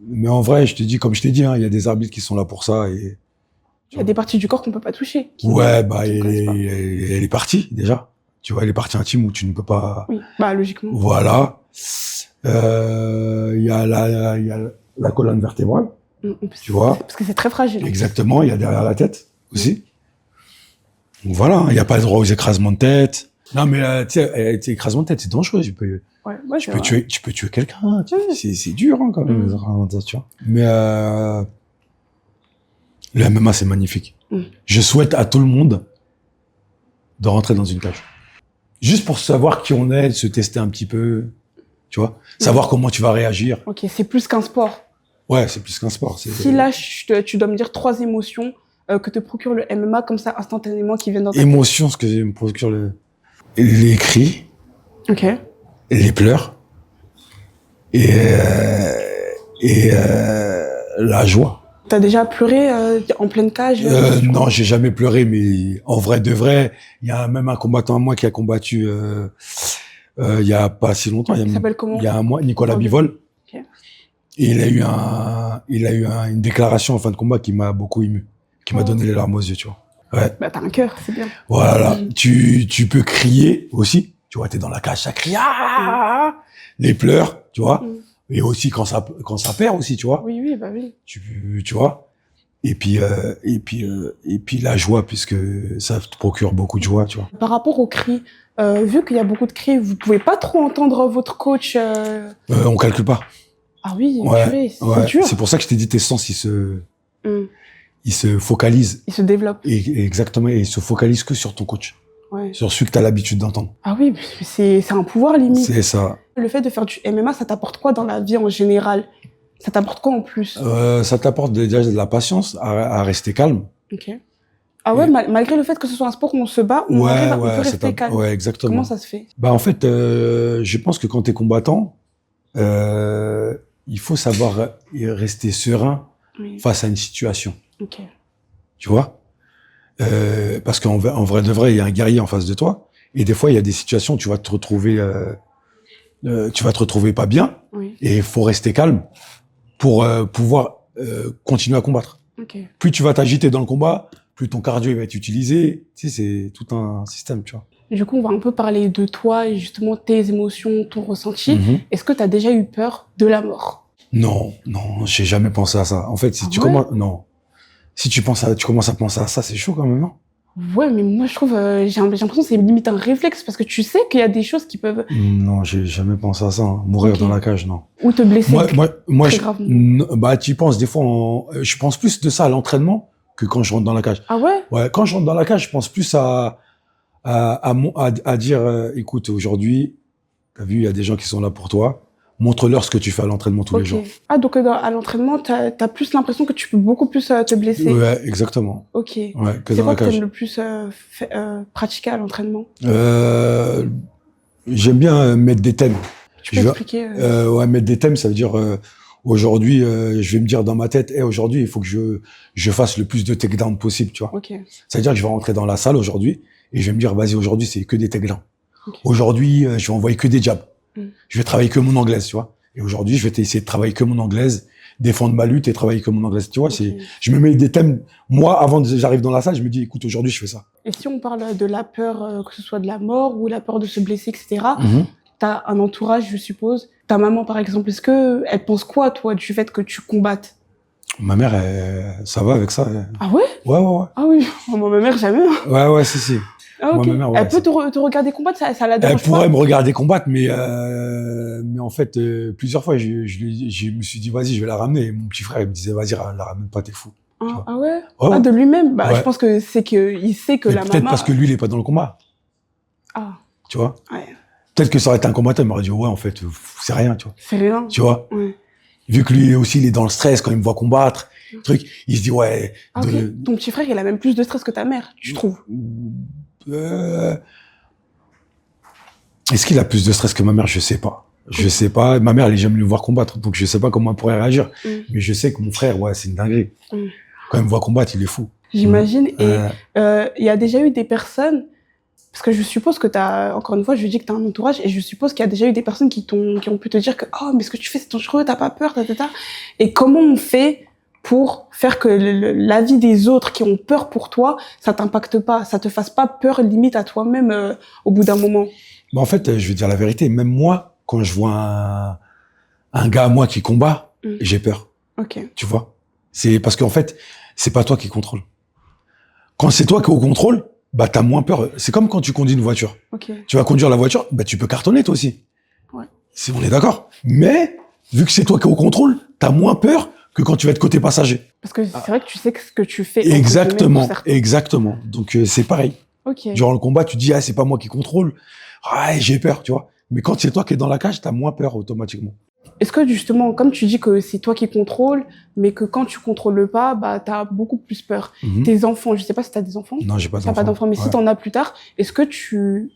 mais en vrai, comme je t'ai dit, il y a des arbitres qui sont là pour ça et... Il y a des parties du corps qu'on peut pas toucher. Ouais, bah, elle est partie, déjà. Tu vois, elle est partie intime où tu ne peux pas... Oui, bah, logiquement. Voilà. Il y a la colonne vertébrale. Tu vois. Parce que c'est très fragile. Exactement, il y a derrière la tête aussi. Donc voilà, il n'y a pas le droit aux écrasements de tête. Non, mais tu sais, écrasement de tête, c'est dangereux. Tu peux tuer quelqu'un. C'est dur quand même, les écrasements de tête, tu vois. Mais le MMA, c'est magnifique. Je souhaite à tout le monde de rentrer dans une cage. Juste pour savoir qui on est, se tester un petit peu, tu vois. Savoir comment tu vas réagir. Ok, c'est plus qu'un sport. Ouais, c'est plus qu'un sport. Si là, tu dois me dire 3 émotions que te procure le MMA comme ça instantanément qui viennent dans ta tête. Émotions, ce que me procure les cris. Ok. Les pleurs. Et La joie. T'as déjà pleuré en pleine cage Non, j'ai jamais pleuré, mais en vrai de vrai, il y a même un combattant à moi qui a combattu il y a pas si longtemps. Il s'appelle comment? Il y a un mois, Nicolas Ok. Bivol. Ok. Et une déclaration en fin de combat qui m'a beaucoup ému, qui m'a Oh. donné les larmes aux yeux, tu vois. Ouais. Bah, t'as un cœur, c'est bien. Voilà. Mhm. Tu peux crier aussi. Tu vois, t'es dans la cage, ça crie. Ah les pleurs, tu vois. Mhm. Et aussi quand ça perd aussi, tu vois. Oui, bah oui. Tu vois. Et puis la joie, puisque ça te procure beaucoup de joie, tu vois. Par rapport aux cris, vu qu'il y a beaucoup de cris, vous pouvez pas trop entendre votre coach. On calcule pas. Ah oui, Ouais, purée, c'est ouais. dur. C'est pour ça que je t'ai dit tes sens, Mm. ils se focalisent. Il se développe. Et exactement, et ils se focalisent que sur ton coach. Ouais. Sur celui que t'as l'habitude d'entendre. Ah oui, c'est un pouvoir limite. C'est ça. Le fait de faire du MMA, ça t'apporte quoi dans la vie en général? Ça t'apporte quoi en plus? Ça t'apporte déjà de la patience, à rester calme. Ok. Ah ouais, malgré le fait que ce soit un sport où on se bat, on peut rester calme. Ouais, exactement. Comment ça se fait? Bah en fait, je pense que quand t'es combattant, il faut savoir rester serein Oui. face à une situation. Ok. Tu vois, parce qu'en en vrai de vrai, il y a un guerrier en face de toi, et des fois il y a des situations où tu vas te retrouver pas bien, Oui. et il faut rester calme pour pouvoir continuer à combattre. Ok. Plus tu vas t'agiter dans le combat, plus ton cardio il va être utilisé. Tu sais, c'est tout un système, tu vois. Du coup, on va un peu parler de toi et justement tes émotions, ton ressenti. Mhm. Est-ce que tu as déjà eu peur de la mort? Non, j'ai jamais pensé à ça. En fait, si Ah tu ouais? commences, non, si tu commences à penser à ça, c'est chaud quand même, non? Ouais, mais moi je trouve, j'ai l'impression que c'est limite un réflexe parce que tu sais qu'il y a des choses qui peuvent Non, j'ai jamais pensé à ça. Hein. Mourir Ok. dans la cage, non. ou te blesser Moi, très gravement. bah, tu y penses des fois. Je pense plus de ça à l'entraînement que quand je rentre dans la cage. Ah ouais? Ouais, quand je rentre dans la cage, je pense plus à dire, écoute, aujourd'hui, t'as vu, il y a des gens qui sont là pour toi. Montre-leur ce que tu fais à l'entraînement tous les Ok. jours. Ah, donc à l'entraînement, t'as plus l'impression que tu peux beaucoup plus te blesser. Ouais, exactement. Ok. Ouais, que C'est dans quoi la que t'aimes cage. le plus pratiquer à l'entraînement? J'aime bien mettre des thèmes. Tu peux Je vais- expliquer Ouais, mettre des thèmes, ça veut dire aujourd'hui, je vais me dire dans ma tête, aujourd'hui, il faut que je fasse le plus de takedowns possible, tu vois. Ok. Ça veut dire que je vais rentrer dans la salle aujourd'hui et je vais me dire, vas-y, aujourd'hui, c'est que des takedowns. Ok. Aujourd'hui, je vais envoyer que des jabs. Mm. Je vais travailler que mon anglaise, tu vois. Et aujourd'hui, je vais essayer de travailler que mon anglaise, défendre ma lutte et travailler que mon anglaise, tu vois. Ok. Je me mets des thèmes. Moi, avant que j'arrive dans la salle, je me dis, écoute, aujourd'hui, je fais ça. Et si on parle de la peur, que ce soit de la mort ou la peur de se blesser, etc., Mhm. t'as un entourage, je suppose. Ta maman, par exemple, est-ce que elle pense quoi, toi, du fait que tu combattes? Ma mère, ça va avec ça. Ah ouais? Ouais. Ah oui, moi, ma mère, jamais. Ouais, si. Ah, ok. Moi, ma mère, ouais, Elle peut c'est- te regarder combattre, ça la Elle dérange pourrait pas? me regarder combattre, mais en fait, plusieurs fois, je me suis dit, vas-y, je vais la ramener. Et mon petit frère, il me disait, vas-y, la ramène pas, t'es fou. Ah ouais? Ouais, Ah, de lui-même? Bah, Ouais. je pense que c'est qu'il sait que Mais la peut-être maman... parce que lui, il est pas dans le combat, Ah, tu vois. ouais. Peut-être que ça aurait été un combattant, il m'aurait dit, ouais, en fait, c'est rien, tu vois. C'est rien. Tu vois. Ouais. Vu que lui aussi, il est dans le stress quand il me voit combattre, truc, il se dit, ouais, Ah, ok. Ton petit frère, il a même plus de stress que ta mère, tu trouves? Est-ce qu'il a plus de stress que ma mère? Je sais pas. Je sais pas. Ma mère, elle est jamais venue me voir combattre, donc je sais pas comment elle pourrait réagir. Mm. Mais je sais que mon frère, ouais, c'est une dinguerie. Mm. Quand il me voit combattre, il est fou. J'imagine. Et Euh, il y a déjà eu des personnes, parce que je suppose que t'as, encore une fois, je dis que t'as un entourage, et je suppose qu'il y a déjà eu des personnes qui ont pu te dire que, oh, mais ce que tu fais, c'est dangereux, t'as pas peur, ta. Et comment on fait pour faire que l'avis des autres qui ont peur pour toi, ça t'impacte pas, ça te fasse pas peur limite à toi-même au bout d'un moment? bah, en fait, je vais dire la vérité. Même moi, quand je vois un gars à moi qui combat, Mm. j'ai peur. Ok. Tu vois. C'est parce qu'en fait, c'est pas toi qui contrôle. Quand c'est toi qui es au contrôle, bah, t'as moins peur. C'est comme quand tu conduis une voiture. Ok. Tu vas conduire la voiture, bah, tu peux cartonner toi aussi. Ouais. On est d'accord. Mais, vu que c'est toi qui es au contrôle, t'as moins peur que quand tu vas être côté passager. Parce que c'est vrai que tu sais que ce que tu fais. entre guillemets, Exactement. pour certains. Exactement. Donc, c'est pareil. Ok. Durant le combat, tu dis, ah, c'est pas moi qui contrôle. Ah, j'ai peur, tu vois. Mais quand c'est toi qui es dans la cage, t'as moins peur automatiquement. Est-ce que justement, comme tu dis que c'est toi qui contrôles, mais que quand tu contrôles pas, bah t'as beaucoup plus peur. Mhm. Tes enfants, je sais pas si t'as des enfants. Non, j'ai pas T'as pas d'enfants, mais si Ouais. t'en as plus tard, est-ce que tu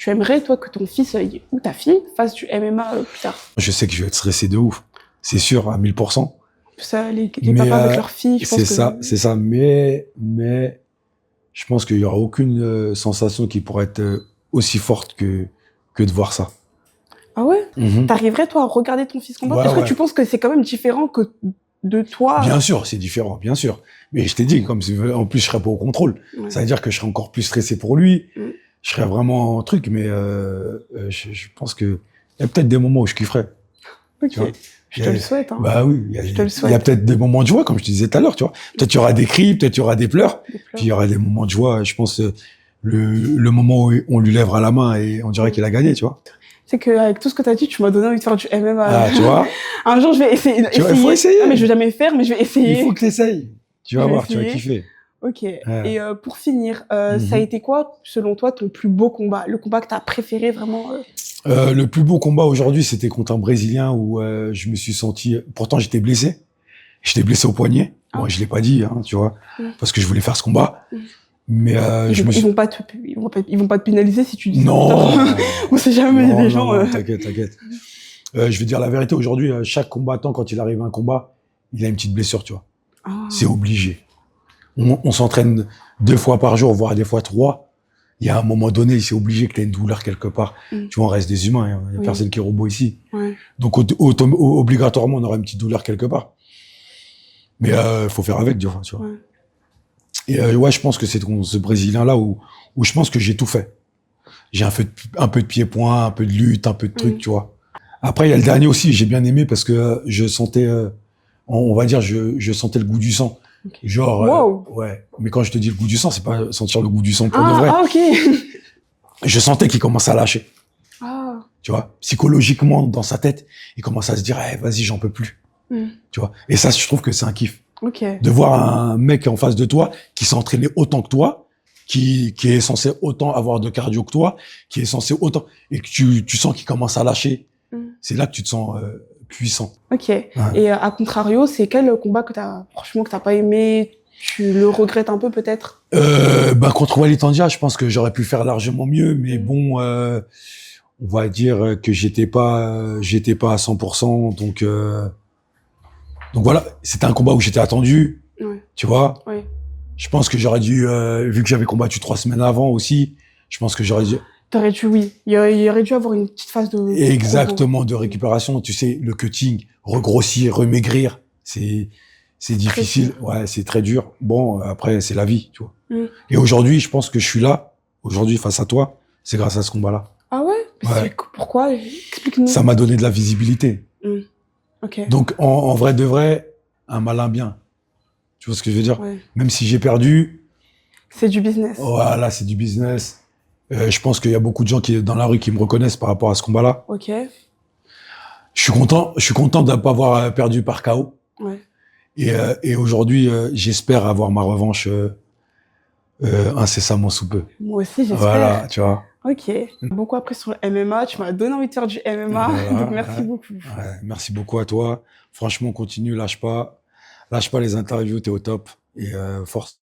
aimerais toi que ton fils ou ta fille fasse du MMA plus tard? Je sais que je vais être stressé de ouf. C'est sûr, à 1000%. ça, les Mais, papas avec leurs filles, je pense c'est que... ça, c'est ça. Mais je pense qu'il y aura aucune sensation qui pourrait être aussi forte que de voir ça. Ah ouais? Mhm. T'arriverais, toi, à regarder ton fils combattre? Ouais, Est-ce que ouais. tu penses que c'est quand même différent que de toi? Bien sûr, c'est différent, bien sûr. Mais je t'ai dit, comme en plus je serais pas au contrôle, Ouais. ça veut dire que je serais encore plus stressé pour lui. Mm. Je serais vraiment en truc, mais je pense que il y a peut-être des moments où je kifferais. Ok. Tu vois. Je te le souhaite. Hein. Bah oui, il y a, Je te le il y a souhaite. peut-être des moments de joie, comme je te disais tout à l'heure, tu vois. Peut-être il y aura des cris, peut-être il y aura des pleurs, Des pleurs. puis il y aura des moments de joie. Je pense le moment où on lui lèvera la main et on dirait qu'il a gagné, tu vois. C'est qu'avec tout ce que tu as dit, tu m'as donné envie de faire du MMA. Ah, tu vois. Un jour, je vais essayer. Tu vois, il faut essayer. Ah, mais je vais jamais faire, mais je vais essayer. Il faut que tu essayes. Tu vas Je vais voir, tu vas essayer. kiffer. Ok. Ouais. Et pour finir, ça a Mhm. été quoi, selon toi, ton plus beau combat? Le combat que tu as préféré vraiment Le plus beau combat aujourd'hui, c'était contre un Brésilien où je me suis senti. Pourtant, j'étais blessé. J'étais blessé au poignet. Ah. Moi, je l'ai pas dit, hein, tu vois, parce que je voulais faire ce combat. Mm. Mais ils vont pas te pénaliser si tu dis Non. ça. On sait jamais, Non, les non, gens. non, t'inquiète, t'inquiète. Je vais dire la vérité. Aujourd'hui, chaque combattant, quand il arrive à un combat, il a une petite blessure, tu vois. Ah. C'est obligé. On s'entraîne 2 fois par jour, voire des fois 3. Il y a un moment donné, c'est obligé que tu aies une douleur quelque part. Mm. Tu vois, on reste des humains. Il y a Oui. personne qui est robot ici. Ouais. Donc, obligatoirement, on aura une petite douleur quelque part. Mais faut faire avec, tu vois. Ouais. Et ouais, je pense que c'est ce Brésilien-là où je pense que j'ai tout fait. J'ai un peu de pied-point, un peu de lutte, un peu de trucs, tu vois. Après, il y a le dernier aussi, j'ai bien aimé parce que je sentais, on va dire, je sentais le goût du sang. Ok. Genre, Wow. ouais. Mais quand je te dis le goût du sang, c'est pas sentir le goût du sang pour de vrai. Ah, ok. Je sentais qu'il commençait à lâcher. Ah. Tu vois, psychologiquement, dans sa tête, il commence à se dire, eh, vas-y, j'en peux plus. Mm. Tu vois. Et ça, je trouve que c'est un kiff. Ok. De voir un mec en face de toi qui s'est entraîné autant que toi, qui est censé autant avoir de cardio que toi, qui est censé autant, et que tu sens qu'il commence à lâcher. Mm. C'est là que tu te sens puissant. Ok. Et à contrario, c'est quel combat que franchement, que t'as pas aimé? Tu le regrettes un peu, peut-être? Contre Walid Tandia, je pense que j'aurais pu faire largement mieux, mais bon, on va dire que j'étais pas à 100%, donc voilà, c'était un combat où j'étais attendu, Ouais. tu vois. Ouais. Je pense que j'aurais dû, vu que j'avais combattu 3 semaines avant aussi, je pense que j'aurais dû T'aurais dû, oui. Il y aurait dû avoir une petite phase de... exactement de récupération. Tu sais, le cutting, regrossir, remaigrir, c'est difficile. Ouais, c'est très dur. Bon, après, c'est la vie, tu vois. Mm. Et aujourd'hui, je pense que je suis là, aujourd'hui, face à toi, c'est grâce à ce combat-là. Ah ouais? Ouais. Pourquoi? Explique-nous. Ça m'a donné de la visibilité. Ok. Donc, en vrai de vrai, un malin bien. Tu vois ce que je veux dire? Ouais. Même si j'ai perdu, C'est du business. voilà, c'est du business. Je pense qu'il y a beaucoup de gens dans la rue qui me reconnaissent par rapport à ce combat-là. Ok. Je suis content de ne pas avoir perdu par KO. Ouais. Et aujourd'hui, j'espère avoir ma revanche incessamment sous peu. Moi aussi, j'espère. Voilà, tu vois. Ok. Beaucoup appris sur le MMA. Tu m'as donné envie de faire du MMA. Voilà, Donc, merci ouais. beaucoup. Ouais, merci beaucoup à toi. Franchement, continue, lâche pas. Lâche pas les interviews, t'es au top. Et force.